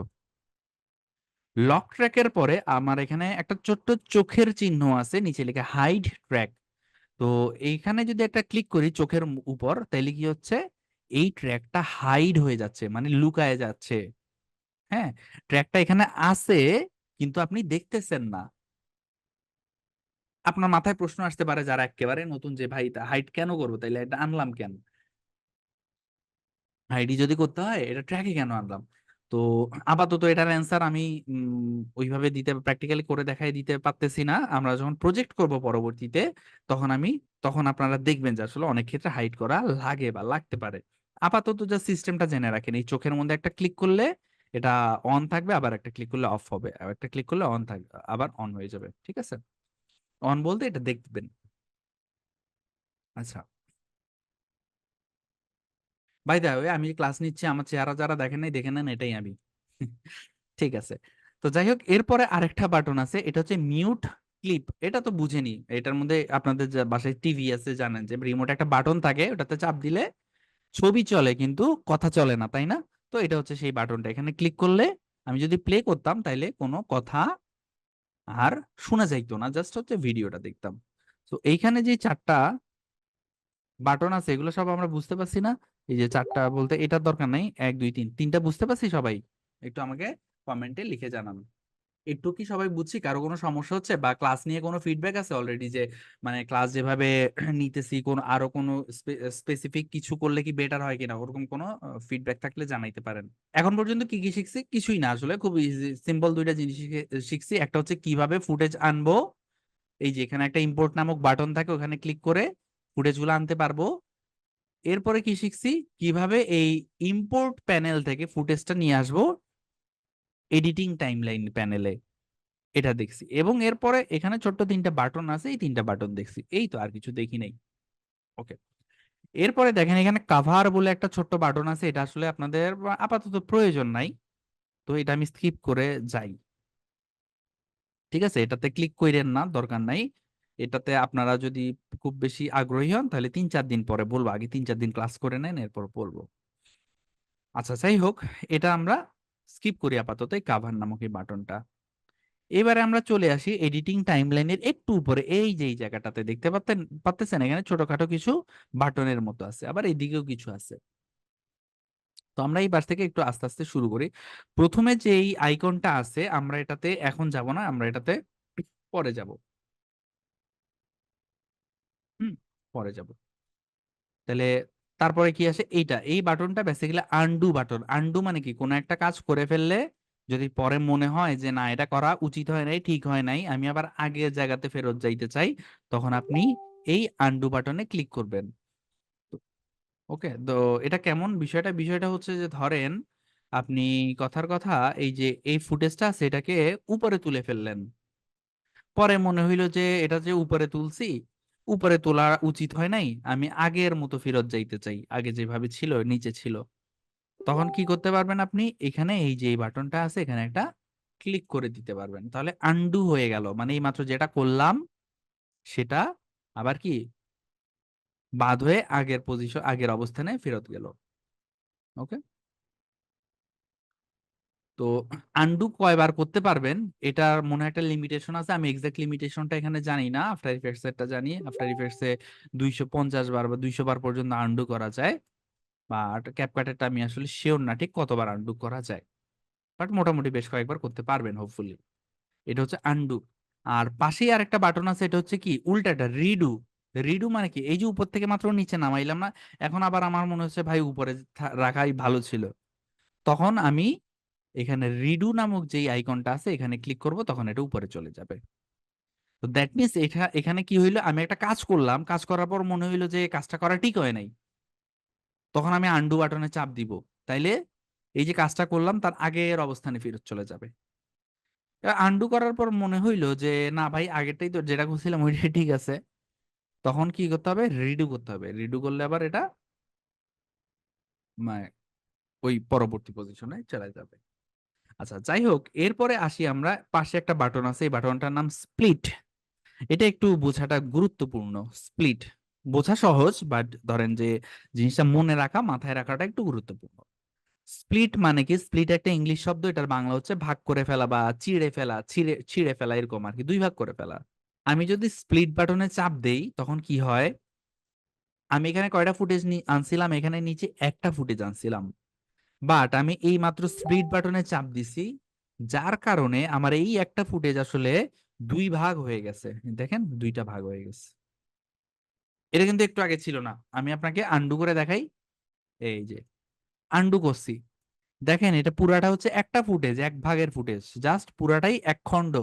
লক ট্র্যাকের পরে আমার এখানে একটা ছোট্ট চোখের চিহ্ন আছে, নিচে লেখা হাইড ট্র্যাক। তো এইখানে যদি একটা ক্লিক করি চোখের উপর, তাহলে কি হচ্ছে? এই ট্র্যাকটা হাইড হয়ে যাচ্ছে, মানে লুকায় যাচ্ছে। হ্যাঁ, ট্র্যাকটা এখানে আছে কিন্তু আপনি দেখতেছেন না। আপনার মাথায় প্রশ্ন আসতে পারে যারা একেবারে নতুন, যে ভাই হাইড কেন করবো, তাইলে এটা আনলাম কেন? আইডি যদি করতে হয় এটা ট্র্যাকে কেন আনলাম? তো আপাতত এটার অ্যান্সার আমি ওইভাবে দিতে, প্র্যাকটিক্যালি করে দেখাই দিতে পারতেছি না। আমরা যখন প্রজেক্ট করব পরবর্তীতে তখন আমি, তখন আপনারা দেখবেন যে আসলে অনেক ক্ষেত্রে হাইড করা লাগে বা লাগতে পারে। আপাতত যা সিস্টেমটা জেনে রাখেন, এই চোখের মধ্যে একটা ক্লিক করলে এটা অন থাকবে, আবার একটা ক্লিক করলে অফ হবে, আবার একটা ক্লিক করলে অন থাকবে, আবার অন হয়ে যাবে। ঠিক আছে, অন বলতে এটা দেখবেন। আচ্ছা ভাই, দা ওই আমি ক্লাস নিচ্ছি, আমার চেহারা যারা দেখেন নাই দেখে নেন, এটাই আমি। ঠিক আছে, তো যাই হোক এরপরে আরেকটা বাটন আছে, এটা হচ্ছে মিউট ক্লিপ। এটা তো বুঝেনি, এটার মধ্যে আপনাদের বাসায় টিভি আছে জানেন যে রিমোট একটা বাটন থাকে, ওটাতে চাপ দিলে ছবি চলে কিন্তু কথা চলে না, তাই না? তো এটা হচ্ছে সেই বাটনটা, এখানে ক্লিক করলে আমি যদি প্লে করতাম তাইলে কোনো কথা আর শোনা যাইতো না, জাস্ট হচ্ছে ভিডিওটা দেখতাম। তো এইখানে যে চারটা বাটন আছে এগুলো সব আমরা বুঝতে পারছি না? এই যে চারটা বলতে এটার দরকার নাই, এক দুই তিন, তিনটা বুঝতে পারছি সবাই? একটু আমাকে কমেন্টে লিখে জানান। একটু কি সবাই বুঝছি? কারো কোনো সমস্যা হচ্ছে বা ক্লাস নিয়ে কোনো ফিডব্যাক আছে অলরেডি, যে মানে ক্লাস যেভাবে নিতেছি কোন আরো কোনো স্পেসিফিক কিছু করলে কি বেটার হয় কিনা, ওরকম কোনো ফিডব্যাক থাকলে জানাইতে পারেন। এখন পর্যন্ত কি কি শিখছি? কিছুই না, আসলে খুব ইজি সিম্পল দুইটা জিনিস শিখছি। একটা হচ্ছে কিভাবে ফুটেজ আনবো, এই যে এখানে একটা ইম্পোর্ট নামক বাটন থাকে, ওখানে ক্লিক করে ফুটেজ গুলো আনতে পারবো। এরপরে কি শিখছি? কিভাবে এই ইম্পোর্ট প্যানেল থেকে ফুটেজটা নিয়ে আসবো এডিটিং টাইমলাইন প্যানেলে, এটা দেখছি। এবং এরপরে এখানে ছোট্ট তিনটা বাটন আছে, এই তিনটা বাটন দেখছি, এই তো, আর কিছু দেখি নাই। ওকে, এরপরে দেখেন এখানে কাভার বলে একটা ছোট্ট বাটন আছে, এটা আসলে আপনাদের আপাতত প্রয়োজন নাই, তো এটা আমি স্কিপ করে যাই। ঠিক আছে, এটাতে ক্লিক কইরেন না, দরকার নাই। এটাতে আপনারা যদি খুব বেশি আগ্রহী হন তাহলে 3-4 দিন পরে বলবো, আগে 3-4 দিন ক্লাস করে নেন, এরপর বলবো। আচ্ছা, যাই হোক, এটা আমরা স্কিপ করি আপাতত, এই কাভার নামক এই বাটনটা। এবারে আমরা চলে আসি এডিটিং টাইমলাইনের একটু উপরে, এই যে এই জায়গাটাতে দেখতে পাচ্ছেন এখানে ছোটখাটো কিছু বাটনের মতো আছে, আবার এদিকেও কিছু আছে। তো আমরা এই পাশ থেকে একটু আস্তে আস্তে শুরু করি। প্রথমে যে এই আইকনটা আছে, আমরা এটাতে এখন যাব না, আমরা এটাতে পরে যাব। হুম, পরে যাব। তাহলে তারপরে কি আসে? এইটা, এই বাটনটা বেসিক্যালি আনডু বাটন। আনডু মানে কি, কোনো একটা কাজ করে ফেললে যদি পরে মনে হয় যে না এটা করা উচিত হয় নাই, ঠিক হয় নাই, আমি আবার আগের জায়গাতে ফেরত যাইতে চাই, তখন আপনি এই আনডু বাটনে ক্লিক করবেন। ওকে, তো এটা কেমন বিষয়টা? বিষয়টা হচ্ছে যে ধরেন আপনি কথার কথা, এই যে এই ফুটেজটা আছে এটাকে উপরে তুলে ফেললেন, পরে মনে হইলো যে এটা যে উপরে তুলছি, উপরে তোলা উচিত হয় নাই, আমি আগের মতো ফেরত যাইতে চাই, আগে যেভাবে ছিল নিচে ছিল। তখন কি করতে পারবেন আপনি? এখানে এই যে এই বাটনটা আছে, এখানে একটা ক্লিক করে দিতে পারবেন, তাহলে আনডু হয়ে গেল, মানে এই মাত্র যেটা করলাম সেটা আবার কি বাদ হয়ে আগের পজিশন, আগের অবস্থানে ফেরত গেল। ওকে, তো আনডু কয়বার করতে পারবেন এটার মনে হয় একটা লিমিটেশন আছে, আমি এক্সাক্ট লিমিটেশনটা এখানে জানি না। আফটার ইফেক্টস এরটা জানি, আফটার ইফেক্টস এ 250 বার বা 200 বার পর্যন্ত আনডু করা যায়, বা ক্যাপকাটেরটা আমি আসলে শিওর না ঠিক কতবার আনডু করা যায়, বাট মোটামুটি বেশ কয়েকবার করতে পারবেন হোপফুলি। এটা হচ্ছে আনডু। আর পাশেই আরেকটা বাটন আছে, এটা হচ্ছে কি উল্টাটা, রিডু। রিডু মানে কি, এই যে উপর থেকে মাত্র নিচে নামাইলাম না, এখন আবার আমার মনে হচ্ছে ভাই উপরে রাখাই ভালো ছিল, তখন আমি এখানে রিডু নামক যেই আইকনটা আছে এখানে ক্লিক করব, তখন এটা উপরে চলে যাবে। তো দ্যাট মিনস এটা এখানে কি হইলো, আমি একটা কাজ করলাম, কাজ করার পর মনে হইলো যে কাজটা করা ঠিক হয় নাই, তখন আমি আন্ডু বাটনে চাপ দিব, তাইলে এই যে কাজটা করলাম তার আগের অবস্থানে ফেরত চলে যাবে। আন্ডু করার পর মনে হইলো যে না ভাই, আগেরটাই তো যেটা করছিলাম ওইটাই ঠিক আছে, তখন কি করতে হবে? রিডু করতে হবে। রিডু করলে আবার এটা মানে ওই পরবর্তী পজিশনে চলে যাবে। আচ্ছা, যাই হোক, এরপরে আসি আমরা, পাশে একটা বাটন আছে, এই বাটনটার নাম স্প্লিট। এটা একটু বোঝাটা গুরুত্বপূর্ণ। স্প্লিট বোঝা সহজ, বাট ধরেন যে জিনিসটা মনে রাখা, মাথায় রাখাটা একটু গুরুত্বপূর্ণ। স্প্লিট মানে কি? স্প্লিট একটা ইংলিশ শব্দ, এটার বাংলা হচ্ছে ভাগ করে ফেলা বা চিড়ে ফেলা, ছিঁড়ে ছিঁড়ে ফেলা, এরকম আর কি, দুই ভাগ করে ফেলা। আমি যদি স্প্লিট বাটনে চাপ দেই তখন কি হয়? আমি এখানে কয়টা ফুটেজ আনছিলাম? এখানে নিচে একটা ফুটেজ আনছিলাম, বাট আমি এই মাত্র স্প্লিট বাটনে চাপ দিছি, যার কারণে আমার এই একটা ফুটেজ আসলে দুই ভাগ হয়ে গেছে। দেখেন, দুইটা ভাগ হয়ে গেছে। এটা কিন্তু একটু আগে ছিল না। আমি আপনাকে আন্ডু করে দেখাই, এই যে আন্ডু করছি, দেখেন এটা পুরাটা হচ্ছে একটা ফুটেজ, এক ভাগের ফুটেজ, জাস্ট পুরাটাই এক খণ্ড,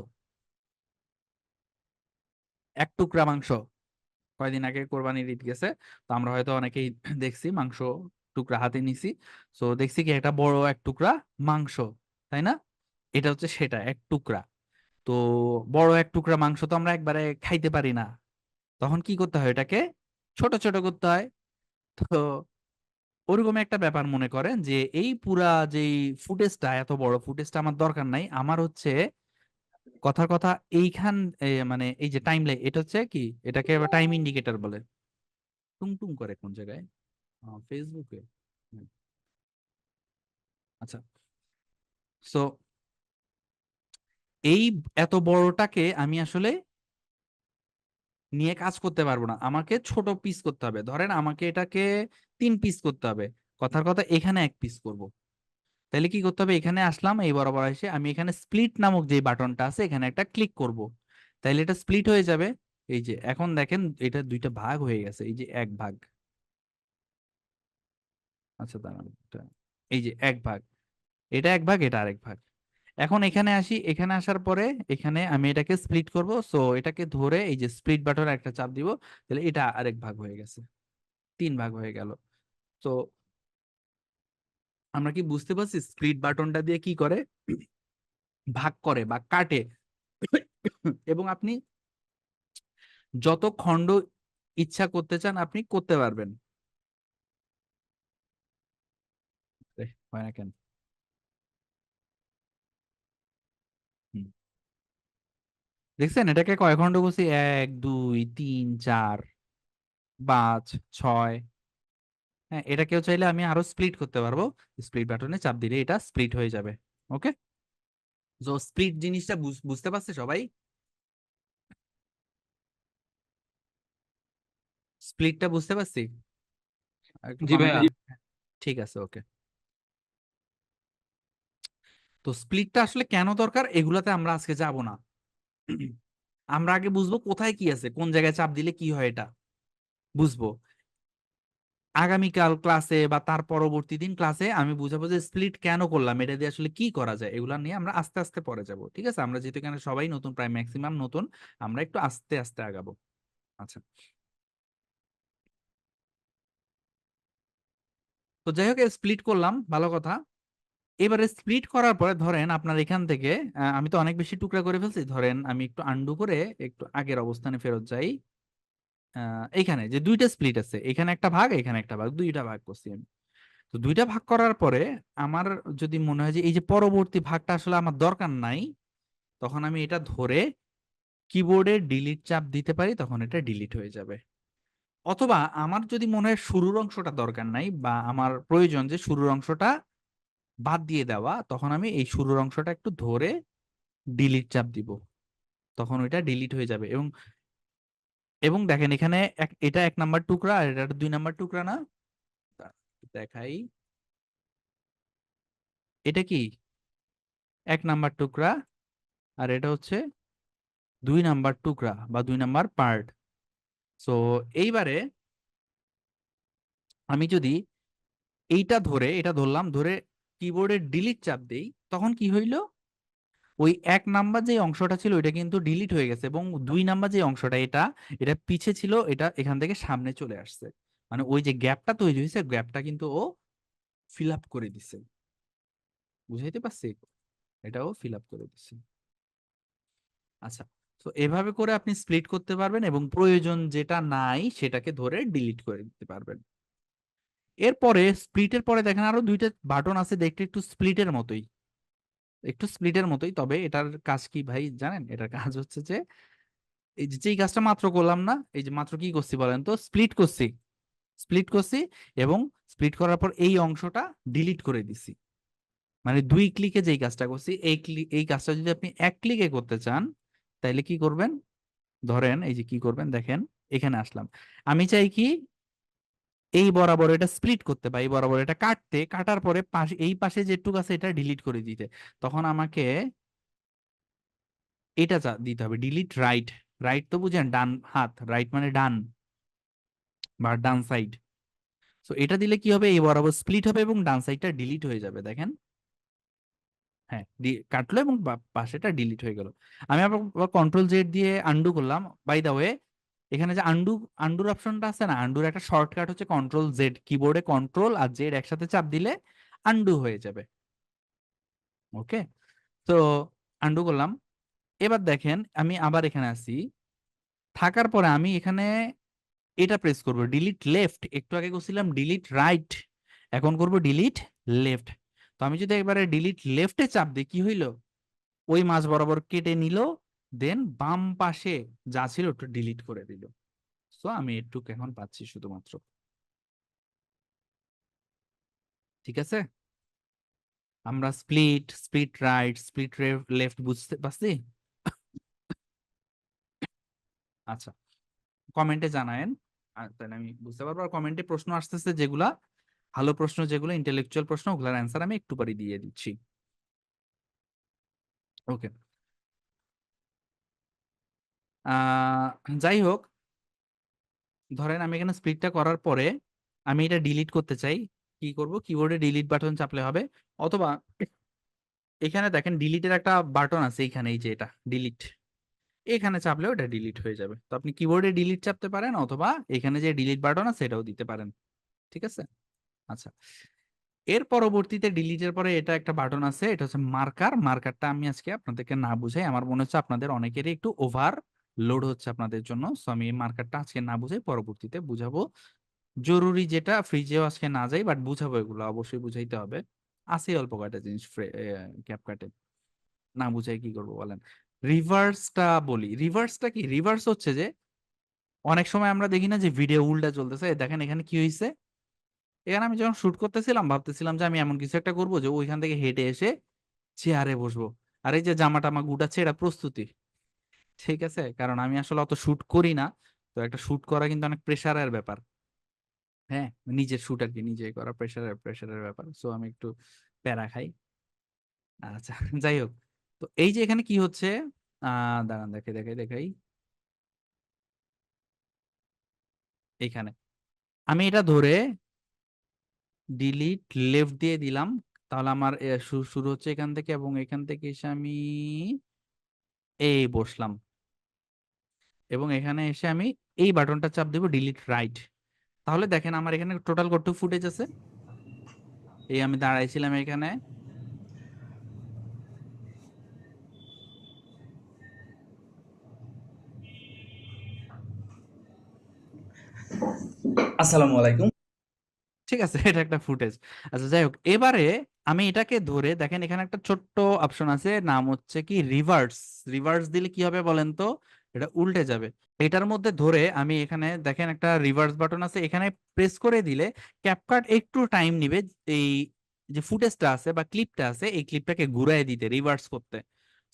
এক টুকরা মাংস। কয়দিন আগে কোরবানির ঈদ গেছে, তো আমরা হয়তো অনেকেই দেখছি মাংস টুকরা হাতে নিছি, তো দেখছি কি একটা বড় এক টুকরা মাংস, তাই না? এটা হচ্ছে সেটা, এক টুকরা। তো বড় এক টুকরা মাংস তো আমরা একবারে খাইতে পারি না, তখন কি করতে হয়? এটাকে ছোট ছোট করতে হয়। তো ওরকম একটা ব্যাপার, মনে করেন যে এই পুরা যেই ফুটেজটা, এত বড় ফুটেজটা আমার দরকার নাই, আমার হচ্ছে কথার কথা এইখান মানে এই যে টাইম লাইন, এটা হচ্ছে কি, এটাকে টাইম ইন্ডিকেটর বলে। টুং টুং করে কোন জায়গায়? ফেসবুকে। হুম, আচ্ছা, সো এই এত বড়টাকে আমি আসলে নিয়ে কাজ করতে পারবো না, আমাকে ছোট পিস করতে হবে। ধরেন আমাকে এটাকে 3 পিস করতে হবে, কথার কথা এখানে 1 পিস করব, তাহলে কি করতে হবে, এখানে আসলাম, এই বরাবর এসে আমি এখানে স্প্লিট নামক যে বাটনটা আছে এখানে একটা ক্লিক করব। তাইলে এটা স্প্লিট হয়ে যাবে। এই যে এখন দেখেন এটা দুইটা ভাগ হয়ে গেছে, এই যে এক ভাগ। আচ্ছা দাঁড়ান এই যে এক ভাগ, এটা এক ভাগ, এটা আরেক ভাগ। এখন এখানে আসি, এখানে আসার পরে এখানে আমি এটাকে স্প্লিট করব, সো এটাকে ধরে এই যে স্প্লিট বাটনে একটা চাপ দিব, তাহলে এটা আরেক ভাগ হয়ে গেছে, তিন ভাগ হয়ে গেল। তো আমরা কি বুঝতে পারছি স্প্লিট বাটনটা দিয়ে কি করে, ভাগ করে বা কাটে। এবং আপনি যত খণ্ড ইচ্ছা করতে চান আপনি করতে পারবেন। হয় না কেন? হুম। দেখছেন এটাকে কয় খণ্ড করছি, 1 2 3 4 5 6। হ্যাঁ, এটাকেও চাইলে আমি আরো স্প্লিট করতে পারবো, স্প্লিট বাটনে চাপ দিলে এটা স্প্লিট হয়ে যাবে। ওকে, তো স্প্লিট জিনিসটা বুঝতে পারছে সবাই? স্প্লিটটা বুঝতে পারছি? একটু জি ভাইয়া। কমেন্টে, ঠিক আছে ওকে। তো স্প্লিটটা আসলে কেন দরকার এগুলাতে আমরা আজকে যাব না। আমরা আগে বুঝবো কোথায় কি আছে, কোন জায়গায় চাপ দিলে কি হয় এটা বুঝবো। আগামীকাল ক্লাসে বা তার পরবর্তী দিন ক্লাসে আমি বুঝাবো যে স্প্লিট কেন করলাম, এটা দিয়ে আসলে কি করা যায়, এগুলা নিয়ে আমরা আস্তে আস্তে পরে যাব। ঠিক আছে, আমরা যেহেতু এখানে সবাই নতুন, প্রায় ম্যাক্সিমাম নতুন, আমরা একটু আস্তে আস্তে আগাবো। আচ্ছা, তো যাই হোক স্প্লিট করলাম, ভালো কথা। এবারে স্প্লিট করার পরে ধরেন আপনার এখান থেকে আমি তো অনেক বেশি টুকরা করে ফেলছি, ধরেন আমি একটু আন্ডু করে একটু আগের অবস্থানে ফেরত যাই। এখানে যে দুইটা স্প্লিট আছে, এখানে একটা ভাগ, এখানে একটা ভাগ, দুইটা ভাগ করছি আমি। তো দুইটা ভাগ করার পরে আমার যদি মনে হয় যে এই যে পরবর্তী ভাগটা আসলে আমার দরকার নাই, তখন আমি এটা ধরে কিবোর্ডে ডিলিট চাপ দিতে পারি, তখন এটা ডিলিট হয়ে যাবে। অথবা আমার যদি মনে হয় শুরুর অংশটা দরকার নাই বা আমার প্রয়োজন যে শুরুর অংশটা বাদ দিয়ে দেওয়া, তখন আমি এই শুরুর অংশটা একটু ধরে ডিলিট চাপ দিব, তখন ওইটা ডিলিট হয়ে যাবে। এবং এবং দেখেন এখানে এটা 1 নাম্বার টুকরা আর এটা 2 নাম্বার টুকরা না, দেখাই, এটা কি 1 নাম্বার টুকরা আর এটা হচ্ছে 2 নাম্বার টুকরা বা 2 নাম্বার পার্ট। সো এইবারে আমি যদি এইটা ধরে, এটা ধরলাম ধরে কিবোর্ডে ডিলিট চাপ দেই, তখন কি হইলো, ওই 1 নাম্বার যে অংশটা ছিল ওইটা কিন্তু ডিলিট হয়ে গেছে, এবং 2 নাম্বার যে অংশটা এটা এটা পিছে ছিল, এটা এখান থেকে সামনে চলে আসছে। মানে ওই যে গ্যাপটা তৈরি হয়েছে, গ্যাপটা কিন্তু ও ফিল আপ করে দিছে। বুঝাইতে পারছি? এটাও ফিল আপ করে দিছে। আচ্ছা, তো এভাবে করে আপনি স্প্লিট করতে পারবেন এবং প্রয়োজন যেটা নাই সেটাকে ধরে ডিলিট করে দিতে পারবেন। এরপরে স্প্লিটের পরে দেখেন আরো দুইটা বাটন আছে, দেখতে একটু স্প্লিটের মতোই, একটু স্প্লিটের মতোই, তবে এটার কাজ কি ভাই জানেন? এটার কাজ হচ্ছে যে এই যে যেই কাজটা মাত্র করলাম না, এই যে মাত্র কি করছি বলেন তো, স্প্লিট করছি, স্প্লিট করছি এবং স্প্লিট করার পর এই অংশটা ডিলিট করে দিছি। মানে 2 ক্লিকে যেই কাজটা করছি, এই কাজটা যদি আপনি 1 ক্লিকে করতে চান তাইলে কি করবেন, ধরেন এই যে কি করবেন দেখেন, এখানে আসলাম, আমি চাই কি এই বরাবর এটা স্প্লিট করতে বা এই বরাবর এটা কাটতে, কাটার পরে পাশে এই পাশে যেটুকু আছে এটা ডিলিট করে দিতে, তখন আমাকে এটা দিতে হবে, ডিলিট রাইট। রাইট তো বুঝেন, ডান হাত, রাইট মানে ডান বা ডান সাইড। তো এটা দিলে কি হবে, এই বরাবর স্প্লিট হবে এবং ডান সাইডটা ডিলিট হয়ে যাবে দেখেন। হ্যাঁ, কাটলো এবং পাশেটা ডিলিট হয়ে গেল। আমি আবার কন্ট্রোল জেড দিয়ে আন্ডু করলাম। বাই দা ওয়ে, এখানে যে আন্ডুর অপশনটা আছে না, আন্ডুর একটা শর্টকাট হচ্ছে কন্ট্রোল জেড, কিবোর্ডে কন্ট্রোল আর জেড একসাথে চাপ দিলে আন্ডু হয়ে যাবে। ওকে, তো আন্ডু করলাম। এবার দেখেন আমি আবার এখানে আসি, থাকার পরে আমি এখানে এটা প্রেস করব, ডিলিট লেফট। একটু আগে করছিলাম ডিলিট রাইট, এখন করব ডিলিট লেফট। তো আমি যদি একবারে ডিলিট লেফটে চাপ দিই, কি হইলো, ওই মাঝ বরাবর কেটে নিল, দেন বাম পাশে যা ছিল একটু ডিলিট করে দিল। সো আমি এটুকু এখন পাচ্ছি শুধুমাত্র। ঠিক আছে, আমরা split, split right, split left বুঝতে পারছি। আচ্ছা, কমেন্টে জানায়েন, আর তাহলে আমি বুঝতে পারবো। আর কমেন্টে প্রশ্ন আসতেছে যেগুলা ভালো প্রশ্ন যেগুলো ইন্টেলেকচুয়াল প্রশ্ন ওগুলোর অ্যান্সার আমি একটু পরে দিয়ে দিচ্ছি। ওকে, যাই হোক, ধরেন আমি এখানে স্প্লিটটা করার পরে আমি এটা ডিলিট করতে চাই। কি করব, কিবোর্ডে ডিলিট বাটন চাপলে হবে, অথবা এখানে দেখেন ডিলিটের একটা বাটন আছে, এখানে এই যে এটা ডিলিট, এখানে চাপলেও এটা ডিলিট হয়ে যাবে। তো আপনি কিবোর্ডে ডিলিট চাপতে পারেন, অথবা এখানে যে ডিলিট বাটন আছে এটাও দিতে পারেন। ঠিক আছে। আচ্ছা, এর পরবর্তীতে ডিলিটের পরে এটা একটা বাটন আছে, এটা হচ্ছে মার্কার। মার্কারটা আমি আজকে আপনাদেরকে না বুঝাই, আমার মনে হচ্ছে আপনাদের অনেকেরই একটু ওভার লোড হচ্ছে আপনাদের জন্য, সো আমি এই মার্কারটা আজকে না বুঝাই, পরবর্তীতে বুঝাবো। জরুরি যেটা ফ্রিজেও আজকে না যাই, বাট বুঝাবো, এগুলো অবশ্যই বুঝাইতে হবে। আছে অল্প কয়টা জিনিস ক্যাপকাটে, না বুঝাই কি করবো বলেন। রিভার্সটা বলি, রিভার্সটা কি? রিভার্স হচ্ছে যে অনেক সময় আমরা দেখি না যে ভিডিও উল্টা চলতেছে, এই দেখেন এখানে কি হয়েছে। এখানে আমি যখন শুট করতেছিলাম ভাবতেছিলাম যে আমি এমন কিছু একটা করবো যে ওইখান থেকে হেঁটে এসে চেয়ারে বসবো, আর এই যে জামা টামা গুটাচ্ছে এটা প্রস্তুতি। ঠিক আছে, কারণ আমি আসলে অত শুট করি না, তো একটা শুট করা কিন্তু অনেক প্রেশারের ব্যাপার। হ্যাঁ, নিজের শুট আর কি, নিজে করা প্রেশারের প্রেশারের ব্যাপার, সো আমি একটু প্যারা খাই। আচ্ছা, যাই হোক, তো এই যে এখানে কি হচ্ছে, দাঁড়ান দেখাই দেখাই দেখাই। এখানে আমি এটা ধরে ডিলিট লেফট দিয়ে দিলাম, তাহলে আমার শুরু হচ্ছে এখান থেকে, এবং এখান থেকে এসে আমি এই বসলাম, এবং এখানে এসে আমি এই বাটনটা চাপ দেবো ডিলিট রাইট। তাহলে দেখেন আমার এখানে টোটাল কত ফুটেজ আছে। এই আমি দাঁড়াইছিলাম এখানে, আসসালামু আলাইকুম। ঠিক আছে, এটা একটা ফুটেজ। আচ্ছা যাই হোক, এবারে আমি এটাকে ধরে দেখেন এখানে একটা ছোট্ট অপশন আছে, নাম হচ্ছে কি রিভার্স। রিভার্স দিলে কি হবে বলেন তো? এটা উল্টে যাবে। এটার মধ্যে ধরে আমি এখানে দেখেন একটা রিভার্স বাটন আছে, এখানে প্রেস করে দিলে ক্যাপকাট একটু টাইম নিবে এই যে ফুটেজটা আছে বা ক্লিপটা আছে এই ক্লিপটাকে ঘুরাই দিতে, রিভার্স করতে।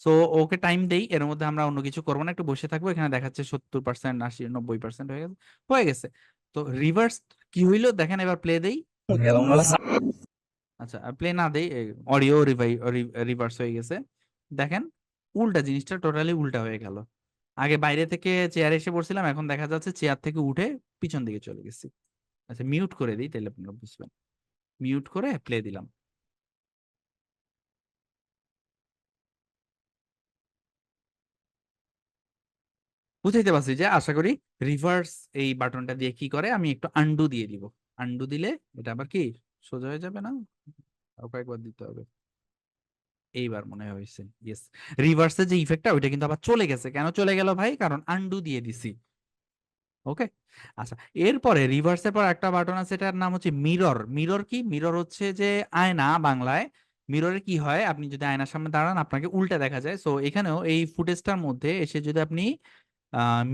সো ওকে টাইম দেই, এর মধ্যে আমরা অন্য কিছু করবো না, একটু বসে থাকবো। এখানে দেখাচ্ছে 70%, 80, 90% হয়ে গেছে, হয়ে গেছে। তো রিভার্স কি হইলো দেখেন, এবার প্লে দেই। আচ্ছা, প্লে না দেই, অডিও রিভার্স হয়ে গেছে। দেখেন উল্টা, জিনিসটা টোটালি উল্টা হয়ে গেল। আগে বাইরে থেকে চেয়ারে এসে পড়ছিলাম, এখন দেখা যাচ্ছে চেয়ার থেকে উঠে পিছন দিকে চলে গেছি। আচ্ছা, মিউট করে দিই তাহলে আপনারা বুঝবেন। মিউট করে প্লে দিলাম। বুঝাইতে পারছি যে, আশা করি। রিভার্স এই বাটনটা দিয়ে কি করে, আমি একটু আন্ডু দিয়ে দিব। আন্ডু দিলে এটা আবার কি সোজা হয়ে যাবে না? আর কয়েকবার দিতে হবে। এইবার মনে হয় হয়েছে, ইয়েস। রিভার্সের যে ইফেক্টটা ওইটা কিন্তু আবার চলে গেছে। কেন চলে গেল ভাই? কারণ আন্ডু দিয়ে দিছি। ওকে। আচ্ছা, এরপরে রিভার্সের পর একটা বাটন আছে, এটার নাম হচ্ছে মিরর। মিরর কি? মিরর হচ্ছে যে আয়না বাংলায়। মিররে কি হয়, আপনি যদি আয়নার সামনে দাঁড়ান আপনাকে উল্টা দেখা যায়। সো এখানেও এই ফুটেজটার মধ্যে এসে যদি আপনি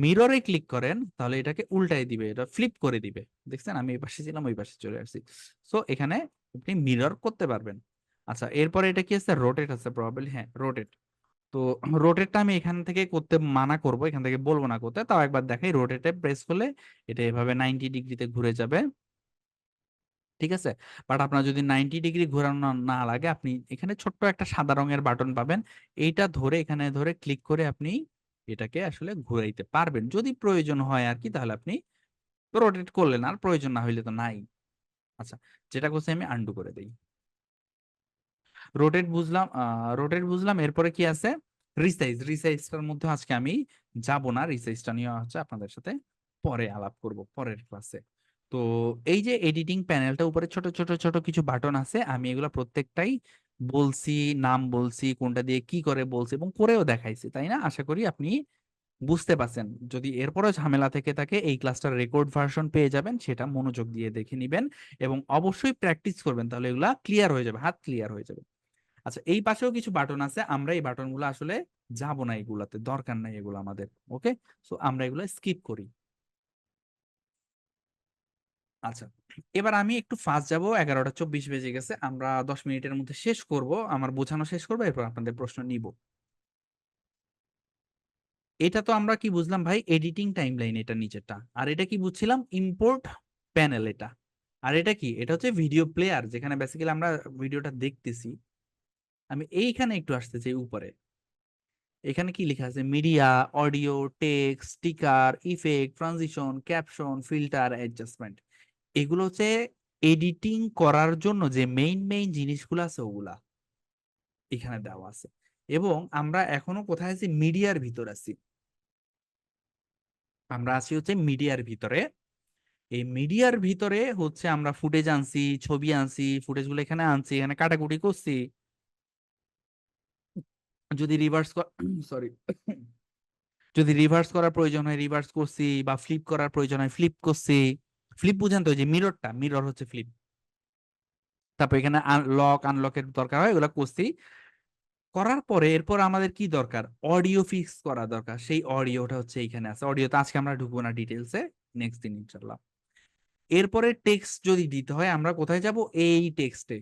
মিররে ক্লিক করেন তাহলে এটাকে উল্টাই দিবে, এটা ফ্লিপ করে দিবে। দেখছেন, আমি এই পাশে ছিলাম ওই পাশে চলে আসছি। সো এখানে আপনি মিরর করতে পারবেন। আচ্ছা, এরপরে এটা কি আছে, রোটেট আছে প্রবাবলি, হ্যাঁ রোটেট। তো রোটেটটা আমি এখান থেকে করতে মানা করব, এখান থেকে বলবো না করতে, তাও একবার দেখাই। রোটেটে প্রেস করলে এটা এভাবে 90 ডিগ্রিতে ঘুরে যাবে। ঠিক আছে। বাট আপনার যদি 90 ডিগ্রি ঘোরানো না না লাগে, আপনি এখানে ছোট্ট একটা সাদা রঙের বাটন পাবেন, এইটা ধরে এখানে ধরে ক্লিক করে আপনি এটাকে আসলে ঘুরাইতে পারবেন যদি প্রয়োজন হয় আর কি, তাহলে আপনি রোটেট করলেন, আর প্রয়োজন না হইলে তো নাই। আচ্ছা, যেটা করছি আমি আন্ডু করে দেই। রোটেট বুঝলাম, রোটেট বুঝলাম। এরপরে কি আছে? রিসাইজ। রিসাইজটার মধ্যে আজকে আমি যাব না, রিসাইজটা নিয়ে হচ্ছে আপনাদের সাথে পরে আলাপ করব পরের ক্লাসে। তো এই যে এডিটিং প্যানেলটা উপরে ছোট ছোট ছোট কিছু বাটন আছে, আমি এগুলা প্রত্যেকটাই বলছি, নাম বলছি, কোনটা দিয়ে কি করে বলছি, এবং করেও দেখাইছি, তাই না? আশা করি আপনি বুঝতে পারছেন। যদি এরপরও ঝামেলা থেকে থাকে, এই ক্লাসটার রেকর্ড ভার্সন পেয়ে যাবেন, সেটা মনোযোগ দিয়ে দেখে নিবেন এবং অবশ্যই প্র্যাকটিস করবেন, তাহলে এগুলা ক্লিয়ার হয়ে যাবে, হাত ক্লিয়ার হয়ে যাবে। আচ্ছা, এই পাশেও কিছু বাটন আছে, আমরা এই বাটন গুলো আসলে যাব না, এগুলাতে দরকার নাই এগুলো আমাদের। ওকে, সো আমরা এগুলো স্কিপ করি। আচ্ছা, এবার আমি একটু ফাস্ট যাব, 11টা 24 বেজে গেছে, আমরা 10 মিনিটের মধ্যে শেষ করব, আমার বোঝানো শেষ করবো, এরপর আপনাদের প্রশ্ন নিব। এটা তো আমরা কি বুঝলাম ভাই? এডিটিং টাইমলাইন, এটা নিচেরটা। আর এটা কি বুঝছিলাম? ইম্পোর্ট প্যানেল এটা। আর এটা কি, এটা হচ্ছে ভিডিও প্লেয়ার, যেখানে বেসিক্যালি আমরা ভিডিওটা দেখতেছি। আমি এইখানে একটু আসতে চাই উপরে। এখানে কি লেখা আছে? Media, audio, text, sticker, effect, transition, caption, filter, adjustment. এগুলো হচ্ছে এডিটিং করার জন্য যে মেইন মেইন জিনিসগুলো আছে ওগুলা এখানে দেওয়া আছে। এবং আমরা এখনো কোথায় আছি? মিডিয়ার ভিতর আছি। আমরা আছি হচ্ছে মিডিয়ার ভিতরে। এই মিডিয়ার ভিতরে হচ্ছে আমরা ফুটেজ আনছি, ছবি আনছি, ফুটেজ গুলো এখানে আনছি, এখানে কাটাকুটি করছি। যদি রিভার্স সরি যদি রিভার্স করার প্রয়োজন হয় রিভার্স করছি, বা ফ্লিপ করার প্রয়োজন হয় ফ্লিপ করছি। ফ্লিপ বুঝেন তো, ওই যে মিররটা, মিরর হচ্ছে ফ্লিপ। তারপর এখানে লক আনলকের দরকার হয়, এগুলো করছি। করার পরে এরপর আমাদের কি দরকার? অডিও ফিক্স করা দরকার। সেই অডিওটা হচ্ছে এইখানে আছে। অডিওতে আজকে আমরা ঢুকবো না ডিটেলসে, নেক্সট দিন ইনশাল্লাহ। এরপরে টেক্সট যদি দিতে হয় আমরা কোথায় যাব? এই টেক্সটে।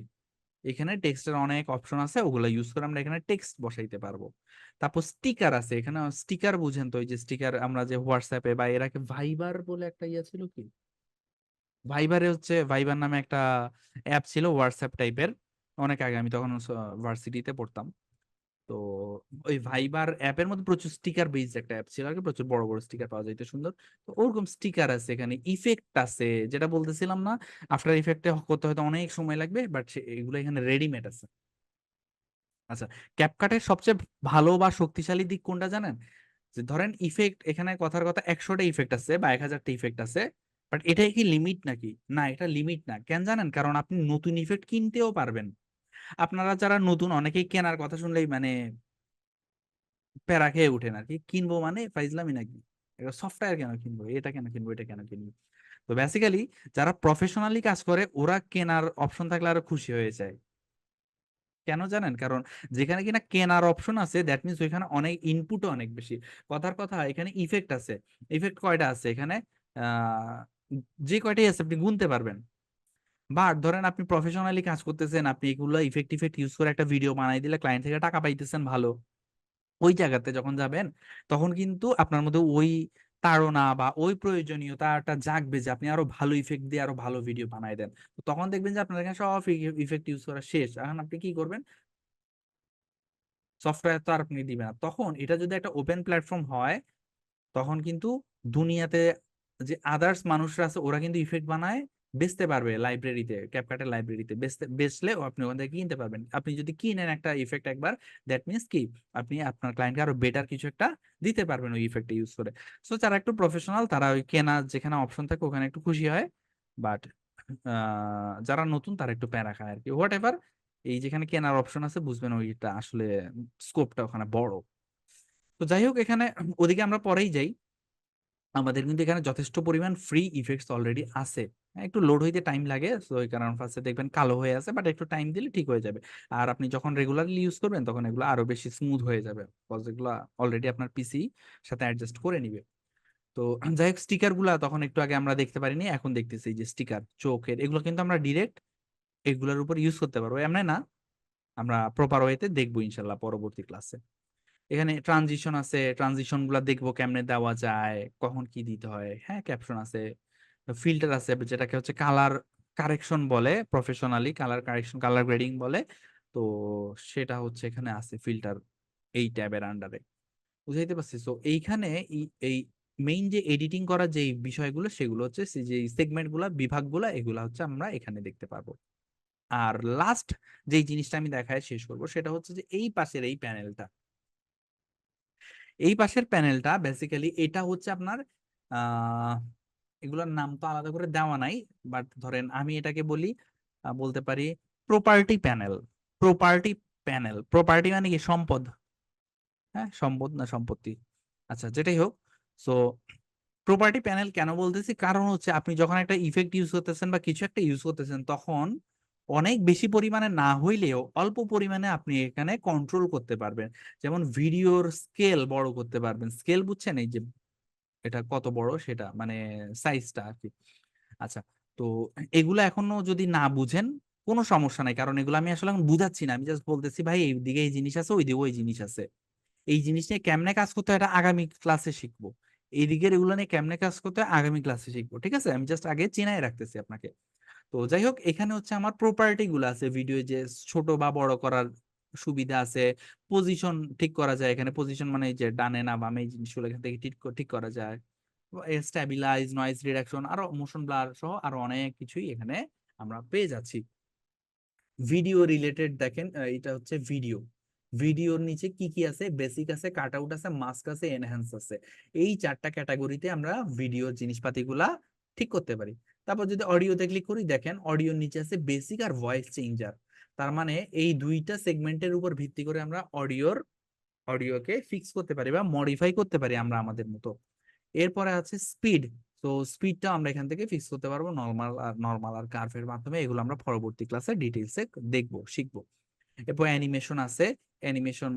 এখানে টেক্সটের অনেক অপশন আছে, ওগুলো ইউজ করে আমরা এখানে টেক্সট বসাইতে পারবো। তারপর স্টিকার আছে এখানে। স্টিকার বুঝেন তো, ওই যে স্টিকার আমরা যে হোয়াটসঅ্যাপে বা এর আগে ভাইবার বলে একটা ইয়ে ছিল কি, ভাইবারে হচ্ছে, ভাইবার নামে একটা অ্যাপ ছিল হোয়াটসঅ্যাপ টাইপের, অনেক আগে, আমি তখন ভার্সিটিতে পড়তাম। তো ওই ভাইবার অ্যাপের মধ্যে প্রচুর স্টিকার বেসড একটা অ্যাপ ছিল আগে, প্রচুর বড় বড় স্টিকার পাওয়া যাইতে সুন্দর। তো ওরকম স্টিকার আছে এখানে। ইফেক্ট আছে, যেটা বলতেছিলাম না, আফটার ইফেক্টে করতে হয়তো অনেক সময় লাগবে, বাট এগুলো এখানে রেডিমেড আছে। আচ্ছা, ক্যাপকাটের সবচেয়ে ভালো বা শক্তিশালী দিক কোনটা জানেন? যে ধরেন ইফেক্ট, এখানে কথার কথা 100টা ইফেক্ট আছে বা 1000টা ইফেক্ট আছে, বাট এটাই কি লিমিট নাকি? না, এটা লিমিট না। কেন জানেন? কারণ আপনি নতুন ইফেক্ট কিনতেও পারবেন। আপনারা যারা নতুন, অনেকেই কেনার কথা শুনলেই মানে প্যারা খেয়ে উঠেন আর কি, কিনবো মানে ফাইজলামি নাকি, সফটওয়্যার কেন কিনবো, এটা কেন কিনবো, এটা কেন কিনবো। তো বেসিক্যালি যারা প্রফেশনালি কাজ করে ওরা কেনার অপশন থাকলে আরো খুশি হয়ে যায়। কেন জানেন? কারণ যেখানে কিনা কেনার অপশন আছে, দ্যাট মিনস ওইখানে অনেক ইনপুটও অনেক বেশি। কথার কথা, এখানে ইফেক্ট আছে। ইফেক্ট কয়টা আছে এখানে? আহ যে কয়টাই আছে আপনি গুনতে পারবেন। বাট ধরেন আপনি প্রফেশনালি কাজ করতেছেন, আপনি এগুলো ইফেক্ট ইফেক্ট ইউজ করে একটা ভিডিও বানাই দিলে ক্লায়েন্ট থেকে টাকা পাইতেছেন ভালো। ওই জায়গাতে যখন যাবেন, তখন কিন্তু আপনার মধ্যে ওই তাড়না বা ওই প্রয়োজনীয়তাটা জাগবে যে আপনি আরো ভালো ইফেক্ট দিয়ে আরো ভালো ভিডিও বানাই দেন। তো তখন দেখবেন যে আপনার এখানে সব ইফেক্ট ইউজ করা শেষ, এখন আপনি কি করবেন? সফটওয়্যার তো আর আপনি দিবেন না। তখন এটা যদি একটা ওপেন প্ল্যাটফর্ম হয়, তখন কিন্তু দুনিয়াতে যে আদার্স মানুষরা আছে ওরা কিন্তু ইফেক্ট বানায় বেচতে পারবে লাইব্রেরিতে, ক্যাপকাটের লাইব্রেরিতে বেচলে আপনি ওখান থেকে কিনতে পারবেন। আপনি যদি কিনেন একটা ইফেক্ট একবার, দ্যাট মিনস কি, আপনি আপনার ক্লায়েন্টকে আরো বেটার কিছু একটা দিতে পারবেন ওই ইফেক্টটা ইউজ করে। সো যারা একটু প্রফেশনাল তারা ওই কেনা যেখানে অপশন থাকে ওখানে একটু খুশি হয়। বাট যারা নতুন তারা একটু প্যারা খায় আর কি, হোয়াট এভার। এই যেখানে কেনার অপশন আছে বুঝবেন ওইটা আসলে স্কোপটা ওখানে বড়। তো যাই হোক, এখানে ওদিকে আমরা পরেই যাই। আমাদের কিন্তু এখানে যথেষ্ট পরিমাণ ফ্রি ইফেক্টস অলরেডি আছে। হ্যাঁ, একটু লোড হইতে টাইম লাগে, সো এই কারণে ফার্স্টে দেখবেন কালো হয়ে আছে, বাট একটু টাইম দিলে ঠিক হয়ে যাবে। আর আপনি যখন রেগুলারলি ইউজ করবেন তখন এগুলো আরো বেশি স্মুথ হয়ে যাবে, বিকজ এগুলো অলরেডি আপনার পিসি সাথে অ্যাডজাস্ট করে নিবে। তো যাই হোক, স্টিকার গুলা তখন একটু আগে আমরা দেখতে পারিনি, এখন দেখতেছি যে স্টিকার চোখের, এগুলো কিন্তু আমরা ডিরেক্ট এগুলোর উপর ইউজ করতে পারবো, এমনি না। আমরা প্রপার ওয়েতে দেখবো ইনশাল্লাহ পরবর্তী ক্লাসে। এখানে ট্রানজিশন আছে, ট্রানজিশন গুলা দেখবো কেমনে দেওয়া যায়, কখন কি দিতে হয়। হ্যাঁ, ক্যাপশন আছে, ফিল্টার আছে, যেটাকে হচ্ছে কালার কারেকশন বলে, professionally colour correction, colour grading বলে। তো সেটা হচ্ছে এখানে আছে ফিল্টার, এই ট্যাবের আন্ডারে। বুঝাইতে পারছি? তো এইখানে এই মেইন যে এডিটিং করার যে বিষয়গুলো সেগুলো হচ্ছে যে সেগমেন্ট গুলা, বিভাগগুলা, এগুলা হচ্ছে আমরা এখানে দেখতে পারবো। আর লাস্ট যেই জিনিসটা আমি দেখায় শেষ করবো সেটা হচ্ছে যে এই পাশের এই প্যানেলটা, এই পাশের প্যানেলটা বেসিক্যালি এটা হচ্ছে আপনার আহ এগুলোর নাম তো আলাদা করে দেওয়া নাই, বাট ধরেন আমি এটাকে বলি, বলতে পারি property panel. Property panel, property মানে কি? সম্পদ। হ্যাঁ, সম্পদ না সম্পত্তি, আচ্ছা যেটাই হোক। সো প্রপার্টি প্যানেল কেন বলতেছি, কারণ হচ্ছে আপনি যখন একটা ইফেক্ট ইউজ করতেছেন বা কিছু একটা ইউজ করতেছেন, তখন অনেক বেশি পরিমাণে না হইলেও অল্প পরিমাণে আপনি এখানে কন্ট্রোল করতে পারবেন। যেমন ভিডিওর স্কেল বড় করতে পারবেন। স্কেল বুঝছেন? এই যে এটা কত বড় সেটা মানে সাইজটা আর কি। আচ্ছা, তো এগুলো এখনো যদি না বুঝেন কোনো সমস্যা নাই, কারণ এগুলো আমি আসলে এখন বুঝাচ্ছি না, আমি জাস্ট বলতেছি ভাই এইদিকে এই জিনিস আছে, ওইদিকে ওই জিনিস আছে। এই জিনিস নিয়ে কেমনে কাজ করতে হয় এটা আগামী ক্লাসে শিখবো। এইদিকের এগুলো নিয়ে কেমনে কাজ করতে হয় আগামী ক্লাসে শিখবো, ঠিক আছে? আমি জাস্ট আগে চেনাই রাখতেছি আপনাকে। তো যাই হোক, এখানে হচ্ছে আমার প্রপার্টি গুলো আছে ভিডিও, যে ছোট বা বড় করার সুবিধা আছে, পজিশন ঠিক করা যায় এখানে। পজিশন মানে এই যে ডানে না বামে, এই জিনিসগুলো এখান থেকে ঠিক করা যায়, স্ট্যাবিলাইজ, নয়েজ রিডাকশন, আরো মোশন ব্লার সহ আরো অনেক কিছুই এখানে আমরা পেয়ে যাচ্ছি। ভিডিও রিলেটেড দেখেন, এটা হচ্ছে ভিডিও। ভিডিওর নিচে কি কি আছে? বেসিক আছে, কাট আউট আছে, মাস্ক আছে, এনহ্যান্স আছে। এই 4টা ক্যাটাগরিতে আমরা ভিডিওর জিনিসপাতিগুলা ঠিক করতে পারি। তারপর যদি অডিওতে ক্লিক করি, দেখেন অডিওর নিচে আছে বেসিক আর ভয়েস চেঞ্জার। তার মানে এই দুইটা সেগমেন্টের উপর ভিত্তি করে আমরা অডিওকে ফিক্স করতে পারি বা মডিফাই করতে পারি আমরা আমাদের মতো। এরপরে আছে স্পিড। তো স্পিডটা আমরা এখান থেকে ফিক্স করতে পারবো নর্মাল আর কার্ভের মাধ্যমে। এগুলো আমরা পরবর্তী ক্লাসে ডিটেইলসে দেখবো, শিখবো। এরপর অ্যানিমেশন আছে। অ্যানিমেশন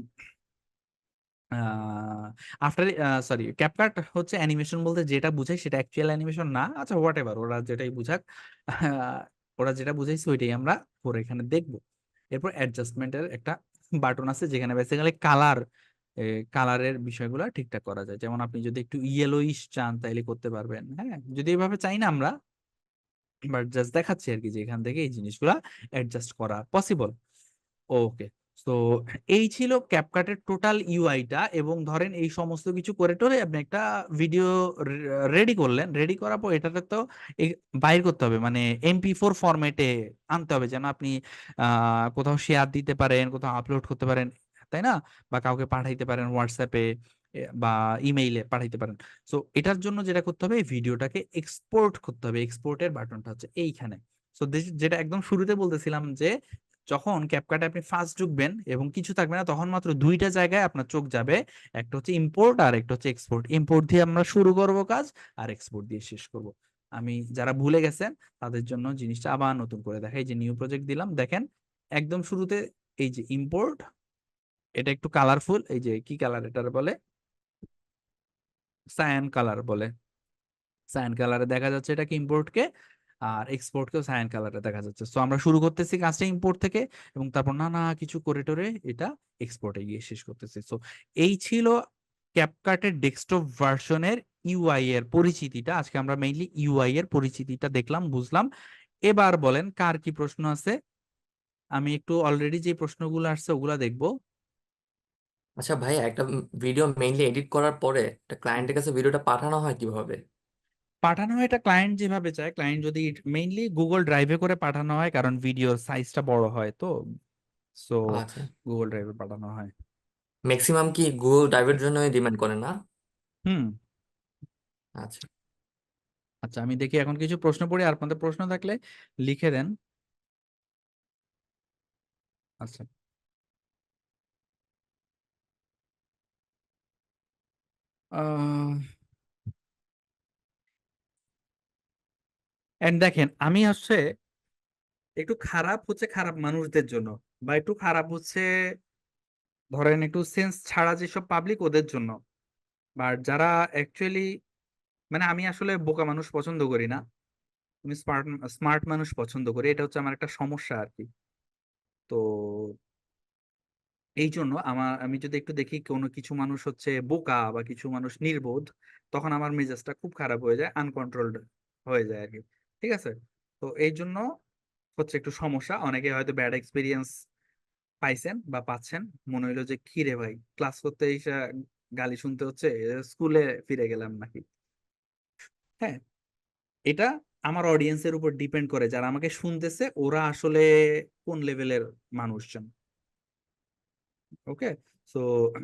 আফটার সরি, ক্যাপকাট হচ্ছে অ্যানিমেশন বলতে যেটা বুঝায় সেটা অ্যাকচুয়াল অ্যানিমেশন না। আচ্ছা হোয়াট এভার, ওরা যেটাই বুঝাক, ওরা যেটা বুঝাইছে ওইটাই আমরা পরে এখানে দেখবো। এরপর অ্যাডজাস্টমেন্টের একটা বাটন আছে, যেখানে বেসিক্যালি কালারের বিষয়গুলো ঠিকঠাক করা যায়। যেমন আপনি যদি একটু ইয়েলোইশ চান তাইলে করতে পারবেন, হ্যাঁ, যদি এভাবে চাই না আমরা, বাট জাস্ট দেখাচ্ছি আর কি যে এখান থেকে এই জিনিসগুলা অ্যাডজাস্ট করা পসিবল। ওকে। তো এই ছিল ক্যাপকাটের টোটাল ইউআইটা। এবং ধরেন এই সমস্ত কিছু করে টোরে আপনি একটা ভিডিও রেডি করলেন। রেডি করার পর এটাতে তো বাইর করতে হবে, মানে MP4 ফরম্যাটে আনতে হবে, যেন আপনি কোথাও শেয়ার দিতে পারেন, কোথাও আপলোড করতে পারেন, তাই না? বা কাউকে পাঠাইতে পারেন হোয়াটসঅ্যাপে বা ইমেইলে পাঠাইতে পারেন। সো এটার জন্য যেটা করতে হবে, এই ভিডিওটাকে এক্সপোর্ট করতে হবে। এক্সপোর্টের বাটনটা হচ্ছে এইখানে। সো যেটা একদম শুরুতে বলতেছিলাম যে যখন ক্যাপকাটে আপনি ফার্স্ট ঢুকবেন এবং কিছু থাকবে না, তখন মাত্র দুইটা জায়গায় আপনার চোখ যাবে। একটা হচ্ছে ইম্পোর্ট আর একটা হচ্ছে এক্সপোর্ট। ইম্পোর্ট দিয়ে আমরা শুরু করব কাজ, আর এক্সপোর্ট দিয়ে শেষ করব। আমি যারা ভুলে গেছেন তাদের জন্য জিনিসটা আবার নতুন করে দেখাই, যে নিউ প্রজেক্ট দিলাম, দেখেন একদম শুরুতে এই যে ইম্পোর্ট, এটা একটু কালারফুল, এই যে কি কালার এটার বলে, সায়ান কালার বলে। সায়ান কালারে দেখা যাচ্ছে এটাকে ইম্পোর্টকে, আর এক্সপোর্টকেও সায়ান কালারে দেখা যাচ্ছে। সো আমরা শুরু করতেছি কাজটা ইম্পোর্ট থেকে, এবং তারপর নানা কিছু করে টোরে এটা এক্সপোর্টে গিয়ে শেষ করতেছি। সো এই ছিল ক্যাপকাটের ডেস্কটপ ভার্সনের ইউআই এর পরিচিতিটা। আজকে আমরা মেইনলি ইউআই এর পরিচিতিটা দেখলাম, বুঝলাম। এবার বলেন কার কি প্রশ্ন আছে? আমি একটু অলরেডি যে প্রশ্নগুলো আসছে ওগুলা দেখবো। আচ্ছা ভাই, একটা ভিডিও মেইনলি এডিট করার পরে একটা ক্লায়েন্টের কাছে ভিডিওটা পাঠানো হয় কিভাবে? পাঠানো হয় এটা ক্লায়েন্ট যেভাবে চায়। ক্লায়েন্ট যদি মেইনলি গুগল ড্রাইভে করে পাঠানো হয়, কারণ ভিডিওর সাইজটা বড় হয়, তো সো আচ্ছা, গুগল ড্রাইভে পাঠানো হয়। ম্যাক্সিমাম কি গুগল ড্রাইভের জন্য ডিমান্ড করে না? হুম। আচ্ছা। আচ্ছা আমি দেখি এখন কিছু প্রশ্ন পড়ি, আর আপনাদের প্রশ্ন থাকলে লিখে দেন। আচ্ছা, এন্ড দেখেন আমি হচ্ছে একটু খারাপ হচ্ছে খারাপ মানুষদের জন্য, বা একটু খারাপ হচ্ছে ধরেন একটু সেন্স ছাড়া যেসব পাবলিক ওদের জন্য। বাট যারা অ্যাকচুয়ালি, মানে আমি আসলে বোকা মানুষ পছন্দ করি না, আমি স্মার্ট স্মার্ট মানুষ পছন্দ করি। এটা হচ্ছে আমার একটা সমস্যা আর কি। তো এই জন্য আমি যদি একটু দেখি কোনো কিছু মানুষ হচ্ছে বোকা বা কিছু মানুষ নির্বোধ, তখন আমার মেজাজটা খুব খারাপ হয়ে যায়, আনকন্ট্রোলড হয়ে যায় আর কি। ঠিক আছে? তো এই জন্য হচ্ছে একটু সমস্যা। অনেকে হয়তো ব্যাড এক্সপিরিয়েন্স পাইছেন বা পাচ্ছেন, মনে হইলো যে কি রে ভাই, ক্লাস করতে এসে গালি শুনতে হচ্ছে, স্কুলে ফিরে গেলাম নাকি। হ্যাঁ, এটা আমার অডিয়েন্সের উপর ডিপেন্ড করে, যারা আমাকে শুনতেছে ওরা আসলে কোন লেভেলের মানুষজন। ওকে। সো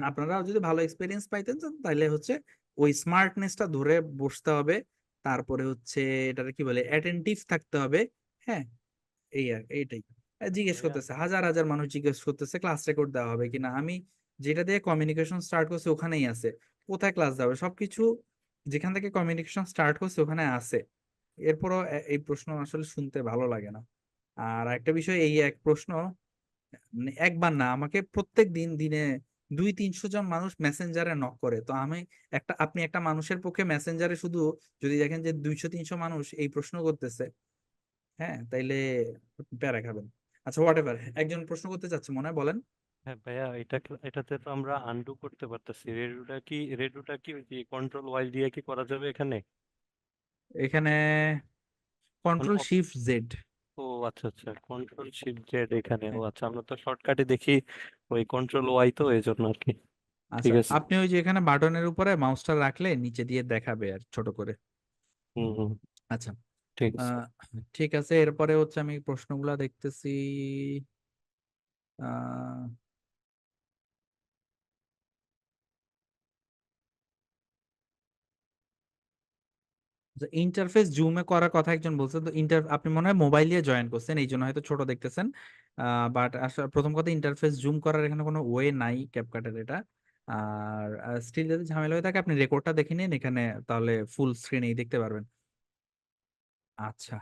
আপনারা যদি ভালো এক্সপিরিয়েন্স পাইতেন চান, তাহলে হচ্ছে ওই স্মার্টনেসটা ধরে বসতে হবে। তারপরে হচ্ছে এটার কি বলে, অ্যাটেন্টিভ থাকতে হবে। হ্যাঁ, এইটাই। জিজ্ঞেস ভাইয়া করতেছে, হাজার হাজার মানুষ জিজ্ঞেস করতেছে ক্লাস রেকর্ড দেওয়া হবে কিনা। আমি যেটা দিয়ে কমিউনিকেশন স্টার্ট করছি ওখানেই আছে, কোথায় ক্লাস দেওয়া হবে সবকিছু, যেখান থেকে কমিউনিকেশন স্টার্ট করছে ওখানে আছে। এরপরও এই প্রশ্ন আসলে শুনতে ভালো লাগে না। আর একটা বিষয়, এই এক প্রশ্ন মানে একবার না, আমাকে প্রত্যেক দিনে 200-300 জন মানুষ মেসেঞ্জারে নক করে। তো আপনি একটা মানুষের পক্ষে মেসেঞ্জারে শুধু যদি দেখেন যে 200-300 মানুষ এই প্রশ্ন করতেছে, হ্যাঁ, তাইলে প্যারা খাবেন। আচ্ছা হোয়াট এভার, একজন প্রশ্ন করতে চাচ্ছে মনে হয়, বলেন। হ্যাঁ ভাইয়া, এটাতে তো আমরা আনডু করতে পারতেছি। রেডুটা কি ওই যে কন্ট্রোল ওয়াই দিয়ে কি করা যাবে এখানে? এখানে মানে কন্ট্রোল শিফট জেড। আচ্ছা আচ্ছা, কন্ট্রোল শিফট জেড এখানে। ও আচ্ছা, আমরা তো শর্টকাটে দেখি ওই কন্ট্রোল ওয়াই, তো এই জন্য আর কি। ঠিক আচ্ছা, আছে। আপনি ওই যে এখানে বাটনের উপরে মাউসটা রাখলে নিচে দিয়ে দেখাবে আর ছোট করে। হুম হুম। আচ্ছা, ঠিক আছে। আহ, ঠিক আছে, এরপরে হচ্ছে আমি প্রশ্নগুলা দেখতেছি। আহ ইন্টারফেস জুমে করার কথা একজন বলছে, তো আপনি মনে হয় মোবাইল দিয়ে জয়েন করছেন, এই জন্য হয়তো ছোট দেখতেছেন। বাট প্রথম কথা, ইন্টারফেস জুম করার এখানে কোনো ওয়ে নাই ক্যাপকাটের এটা। আর স্টিল যদি ঝামেলা হয়ে থাকে আপনি রেকর্ডটা দেখে নিন এখানে, তাহলে ফুল স্ক্রিনেই দেখতে পারবেন। আচ্ছা,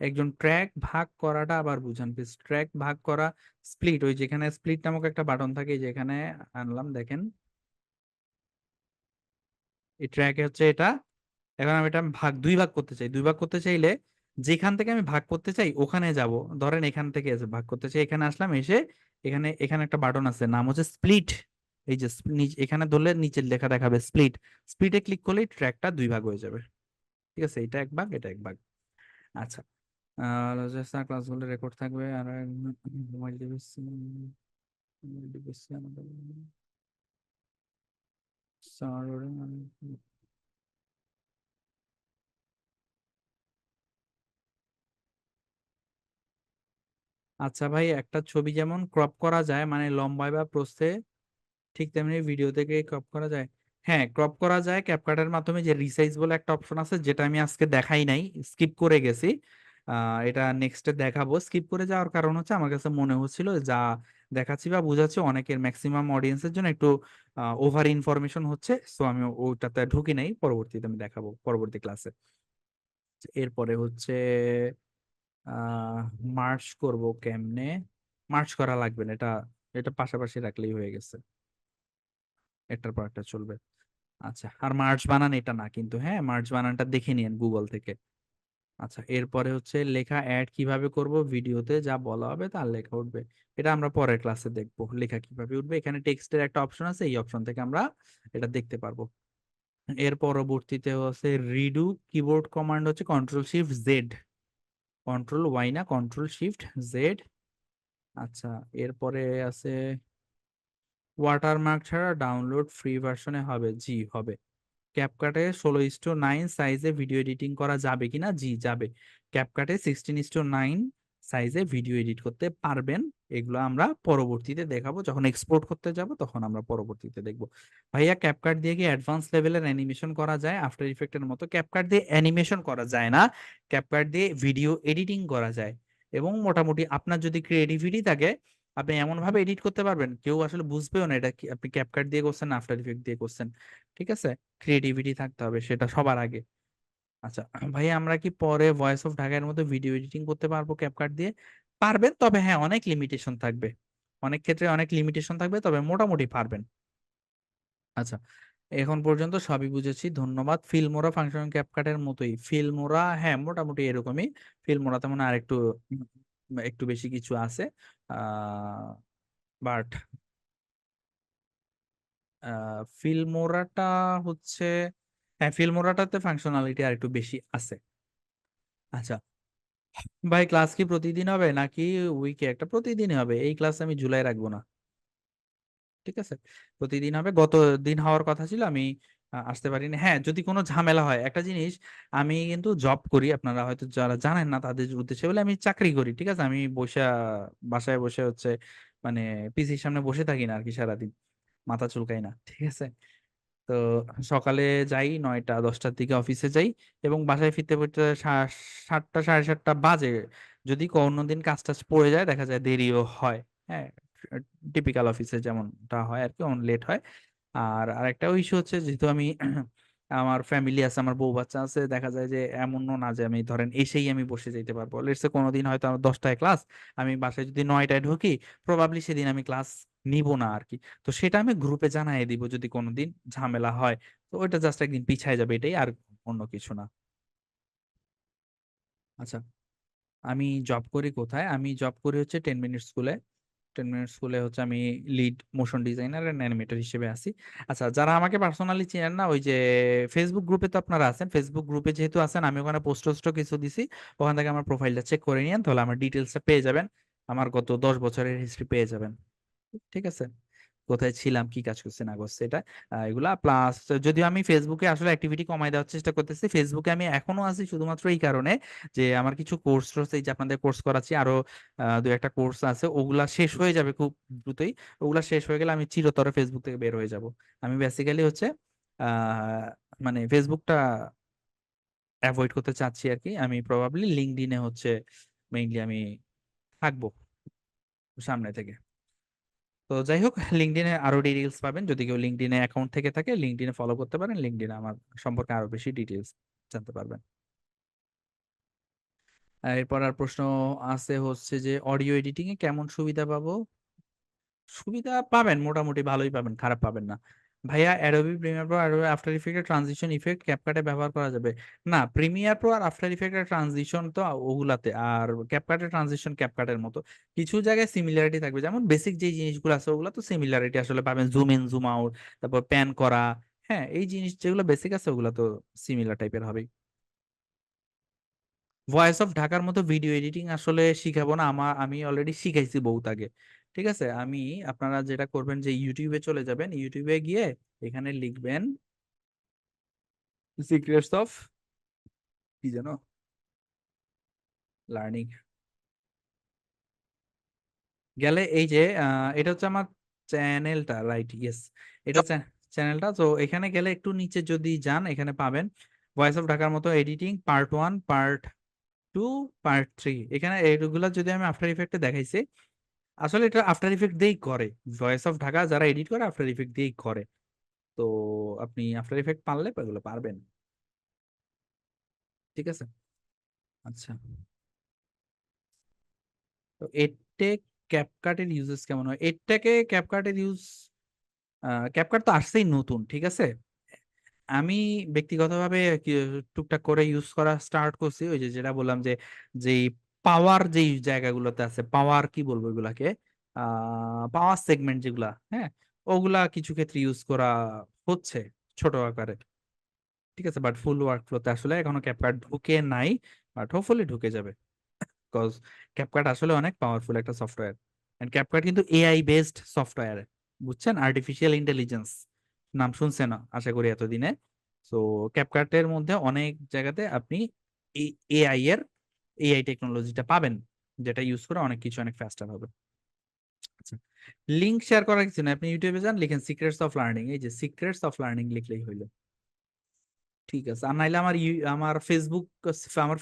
একজন ট্র্যাক ভাগ করাটা আবার বুঝান প্লিজ। ট্র্যাক ভাগ করা, স্প্লিট, ওই যেখানে স্প্লিট নামক একটা বাটন থাকে, এই যেখানে আনলাম দেখেন, এই ট্র্যাকে হচ্ছে এটা। এখন আমি এটা দুই ভাগ করতে চাই। দুই ভাগ করতে চাইলে যেখান থেকে আমি ভাগ করতে চাই ওখানে যাব। ধরেন এখান থেকে ভাগ করতে চাই, এখানে আসলাম, এসে এখানে এখানে একটা বাটন আছে, নাম হচ্ছে স্প্লিট। এই যে এখানে ধরলে নিচের লেখা দেখাবে স্প্লিট। স্প্লিটে ক্লিক করলেই ট্র্যাকটা দুই ভাগ হয়ে যাবে। ঠিক আছে, এটা এক ভাগ, এটা এক ভাগ। আচ্ছা, ক্লাসগুলো রেকর্ড থাকবে। আর মোবাইল ডিভাইস, মোবাইল ডিভাইস আচ্ছা ভাই, একটা ছবি যেমন ক্রপ করা যায় মানে লম্বায় বা প্রস্থে, ঠিক তেমনি ভিডিও থেকে ক্রপ করা যায়। হ্যাঁ, ক্রপ করা যায় ক্যাপকাটের মাধ্যমে। যে রিসাইজ বলে একটা অপশন আছে, যেটা আমি আজকে দেখাই নাই, স্কিপ করে গেছি। এটা নেক্সটে দেখাবো। স্কিপ করে যাওয়ার কারণ হচ্ছে আমার কাছে মনে হচ্ছিল যা দেখাচ্ছি বা বুঝাচ্ছি অনেকের, ম্যাক্সিমাম অডিয়েন্সের জন্য একটু ওভার ইনফরমেশন হচ্ছে, সো আমি ওটাতে ঢুকি নাই। পরবর্তীতে আমি দেখাবো পরবর্তী ক্লাসে। এরপরে হচ্ছে আহ মার্চ করব কেমনে। মার্চ করা লাগবে না, এটা এটা পাশাপাশি রাখলেই হয়ে গেছে, একটার পর একটা চলবে। আচ্ছা, আর মার্চ বানান এটা না কিন্তু, হ্যাঁ, মার্চ বানানটা দেখে নিন গুগল থেকে। আচ্ছা, এরপরে হচ্ছে লেখা অ্যাড কিভাবে করব, ভিডিওতে যা বলা হবে তার লেখা উঠবে। এটা আমরা পরের ক্লাসে দেখবো লেখা কিভাবে উঠবে। এখানে টেক্সটের একটা অপশন আছে, এই অপশন থেকে আমরা এটা দেখতে পারবো। এর পরবর্তীতে হচ্ছে রিডু কিবোর্ড কমান্ড, হচ্ছে control shift Z, control Y না, কন্ট্রোল শিফট জেড। আচ্ছা, এরপরে আছে ওয়াটারমার্ক ছাড়া ডাউনলোড ফ্রি ভার্সনে হবে, জি হবে। ক্যাপকাটে 16:9 সাইজে ভিডিও এডিটিং করা যাবে কিনা, জি যাবে। ক্যাপকাটে 16:9 সাইজে ভিডিও এডিট করতে পারবেন। এগুলো আমরা পরবর্তীতে দেখাবো, যখন এক্সপোর্ট করতে যাব তখন আমরা পরবর্তীতে দেখব। ভাইয়া, ক্যাপকাট দিয়ে কি অ্যাডভান্স লেভেলের অ্যানিমেশন করা যায়? আফটার ইফেক্টের মতো ক্যাপকাট দিয়ে অ্যানিমেশন করা যায় না, ক্যাপকাট দিয়ে ভিডিও এডিটিং করা যায়। এবং মোটামুটি আপনার যদি ক্রিয়েটিভিটি থাকে, আপনি এমন ভাবে এডিট করতে পারবেন কেউ আসলে বুঝবেও না এটা কি আপনি ক্যাপকাট দিয়ে করছেন না আফটার ইফেক্ট দিয়ে করছেন। ঠিক আছে, ক্রিয়েটিভিটি থাকতে হবে, সেটা সবার আগে। আচ্ছা ভাই, আমরা কি পরে ভয়েস অফ ঢাকার মতো ভিডিও এডিটিং করতে পারবো ক্যাপকাট দিয়ে? পারবেন, তবে হ্যাঁ অনেক লিমিটেশন থাকবে। অনেক ক্ষেত্রে অনেক লিমিটেশন থাকবে, তবে মোটামুটি পারবেন। আচ্ছা, এখন পর্যন্ত সবই বুঝেছি, ধন্যবাদ। ফিল্মোরা ফাংশন ক্যাপকাটের মতোই? ফিল্মোরা হ্যাঁ মোটামুটি এরকমই। ফিল্মোরা তেমন আর একটু একটু বেশি কিছু আছে। বাট ফিল্মোরাটা হচ্ছে, হ্যাঁ ফিল্মোরাটাতে ফাংশনালিটি আর একটু বেশি আছে। আচ্ছা ভাই, ক্লাস কি প্রতিদিন হবে নাকি উইকে একটা? প্রতিদিনই হবে, এই ক্লাস আমি জুলাই রাখবো না। ঠিক আছে, প্রতিদিন হবে। গত দিন হওয়ার কথা ছিল, আমি আসতে পারিনি। হ্যাঁ, যদি কোনো ঝামেলা হয়, একটা জিনিস, আমি কিন্তু জব করি, আপনারা হয়তো যারা জানেন না তাদের উদ্দেশ্যে বলে, আমি চাকরি করি। ঠিক আছে, আমি বসে বাসায় বসে হচ্ছে মানে পিসির সামনে বসে থাকি না আর কি সারাদিন, মাথা চুলকাই না। ঠিক আছে, তো সকালে যাই 9টা 10টার দিকে অফিসে যাই, এবং বাসায় ফিরতে ফিরতে 7টা 7:30 বাজে। যদি কোনো দিন কাজ টাজ পড়ে যায়, দেখা যায় দেরিও হয়। হ্যাঁ, টিপিক্যাল অফিসে যেমনটা হয় আর কি, অন লেট হয়। আর আরেকটা ইস্যু হচ্ছে, যেহেতু আমি আমার ফ্যামিলি আছে, আমার বউ বাচ্চা আছে, দেখা যায় যে এমনও না যে আমি ধরেন এসেই আমি বসে যেতে পারবো। লেটসে কোনোদিন হয়তো আমার 10টায় ক্লাস, আমি বাসায় যদি 9টায় ঢুকি, প্রবাবলি সেদিন আমি ক্লাস নিব না আর কি। তো সেটা আমি গ্রুপে জানাই দিব যদি কোনোদিন ঝামেলা হয়। তো ওইটা জাস্ট একদিন পিছায় যাবে, এটাই, আর অন্য কিছু না। আচ্ছা, আমি জব করি কোথায়? আমি জব করি হচ্ছে 10 মিনিট স্কুলে। 10 মিনিট স্কুলে হচ্ছে আমি lead motion designer and animator হিসেবে আছি। আচ্ছা, যারা আমাকে পার্সোনালি চেনেন না, ওই যে ফেসবুক গ্রুপে তো আপনারা আছেন, ফেসবুক গ্রুপে যেহেতু আছেন, আমি ওখানে পোস্ট টোস্টও কিছু দিছি, ওখান থেকে আমার প্রোফাইলটা চেক করে নিয়েন, তাহলে আমার ডিটেলসটা পেয়ে যাবেন, আমার গত 10 বছরের হিস্ট্রি পেয়ে যাবেন। ঠিক আছে, কোথায় ছিলাম, কি কাজ করছি না করছি, এটা এগুলা প্লাস। যদিও আমি ফেসবুকে আসলে অ্যাক্টিভিটি কমাই দেওয়ার চেষ্টা করতেছি, ফেসবুকে আমি এখনো আছি শুধুমাত্র এই কারণে যে আমার কিছু কোর্স এই যে আপনাদের কোর্স করাচ্ছি, আরো দু একটা কোর্স আছে, ওগুলা শেষ হয়ে যাবে খুব দ্রুতই। ওগুলা শেষ হয়ে গেলে আমি চিরতরে ফেসবুক থেকে বের হয়ে যাব। আমি বেসিক্যালি হচ্ছে আহ মানে ফেসবুকটা অ্যাভয়েড করতে চাচ্ছি আর কি। আমি প্রবাবলি লিঙ্কডইনে হচ্ছে মেইনলি আমি থাকবো সামনে থেকে। তো যাই হোক, লিঙ্কডইনে আরো ডিটেইলস পাবেন, যদি কেউ লিঙ্কডইনে অ্যাকাউন্ট থেকে থাকে লিঙ্কডইনে ফলো করতে পারেন, লিঙ্কডইনে আমার সম্পর্কে আরো বেশি ডিটেইলস জানতে পারবেন। এরপর আর প্রশ্ন আছে হচ্ছে যে অডিও এডিটিং এ কেমন সুবিধা পাবো? সুবিধা পাবেন, মোটামুটি ভালোই পাবেন, খারাপ পাবেন না। ভাইয়া অ্যাডোবি প্রিমিয়ার প্রো আর আফটার ইফেক্ট এর ট্রানজিশন ইফেক্ট ক্যাপকাটে ব্যবহার করা যাবে? না, প্রিমিয়ার প্রো আর আফটার ইফেক্ট এর ট্রানজিশন তো ওগুলাতে, আর ক্যাপকাটের ট্রানজিশন ক্যাপকাটের মতো কিছু জায়গায় সিমিলারিটি থাকবে, যেমন বেসিক যে জিনিসগুলো আছে ওগুলো তো সিমিলারিটি আসলে পাবেন, জুম ইন জুম আউট, তারপর প্যান করা, হ্যাঁ এই জিনিস যেগুলো বেসিক আছে ওগুলো তো সিমিলার টাইপের হবে। ভয়েস অফ ঢাকার মতো ভিডিও এডিটিং আসলে শিখাবো না, আমি অলরেডি শিখাইছি বহুত আগে। ঠিক আছে, আমি আপনারা যেটা করবেন যে ইউটিউবে চলে যাবেন, ইউটিউবে গিয়ে এখানে লিখবেন সিক্রেটস অফ কি জানো লার্নিং, গেলে এই যে এটা হচ্ছে আমার চ্যানেলটা, রাইট, ইয়েস, এটা চ্যানেলটা। তো এখানে গেলে একটু নিচে যদি যান, এখানে পাবেন ভয়েস অফ ঢাকার মতো এডিটিং পার্ট 1, পার্ট 2, পার্ট 3। এখানে এইগুলা যদি আমি আফটার ইফেক্টে দেখাইছি, আসলে এটা আফটার ইফেক্ট দিয়েই করে, ভয়েস অফ ঢাকা যারা এডিট করে আফটার ইফেক্ট দিয়েই করে। তো আপনি আফটার ইফেক্ট পারলে এগুলো পারবেন। ঠিক আছে, আচ্ছা। তো এডটেক ক্যাপকাটের ইউজেস কেমন হয়? এডটেকে ক্যাপকাটের ইউজ, ক্যাপকাট তো আসছেই নতুন, ঠিক আছে। আমি ব্যক্তিগতভাবে টুকটাক করে ইউজ করা স্টার্ট করছি, ওই যে যেটা বললাম যে যেই পাওয়ার যেই জায়গাগুলোতে আছে, পাওয়ার কি বলবো এগুলাকে, পাওয়ার সেগমেন্ট যেগুলা, হ্যাঁ ওগুলা কিছু ক্ষেত্রে ইউজ করা হচ্ছে ছোট আকারে। ঠিক আছে, বাট ফুল ওয়ার্কফ্লোতে আসলে এখনো ক্যাপকাট ঢুকে নাই, বাট হোপফুলি ঢুকে যাবে, বিকজ ক্যাপকাট আসলে অনেক পাওয়ারফুল একটা সফটওয়্যার। এন্ড ক্যাপকাট কিন্তু এআই বেসড সফটওয়্যার, বুঝছেন, আর্টিফিশিয়াল ইন্টেলিজেন্স নাম শুনছেন না আশা করি এতদিনে। সো ক্যাপকাটের মধ্যে অনেক জায়গাতে আপনি এই এআই টেকনোলজিটা পাবেন, যেটা ইউজ করে অনেক কিছু অনেক ফাস্টার হবে। আচ্ছা, লিংক শেয়ার করার কিছু না, আপনি ইউটিউবে যান, লিখেন সিক্রেটস অফ লার্নিং, এই যে সিক্রেটস অফ লার্নিং লিখলেই হইলো। ঠিক আছে, আর নাইলে আমার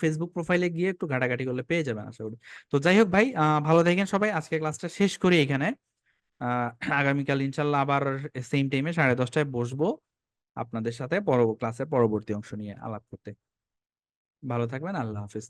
ফেসবুক প্রোফাইলে গিয়ে একটু ঘাটাঘাটি করলে পেয়ে যাবেন আশা করি। তো যাই হোক ভাই, ভালো থাকেন সবাই, আজকে ক্লাসটা শেষ করি এখানে। আহ আগামীকাল ইনশাল্লাহ আবার সেম টাইমে 10:30টায় বসবো আপনাদের সাথে ক্লাসের পরবর্তী অংশ নিয়ে আলাপ করতে। ভালো থাকবেন, আল্লাহ হাফিজ।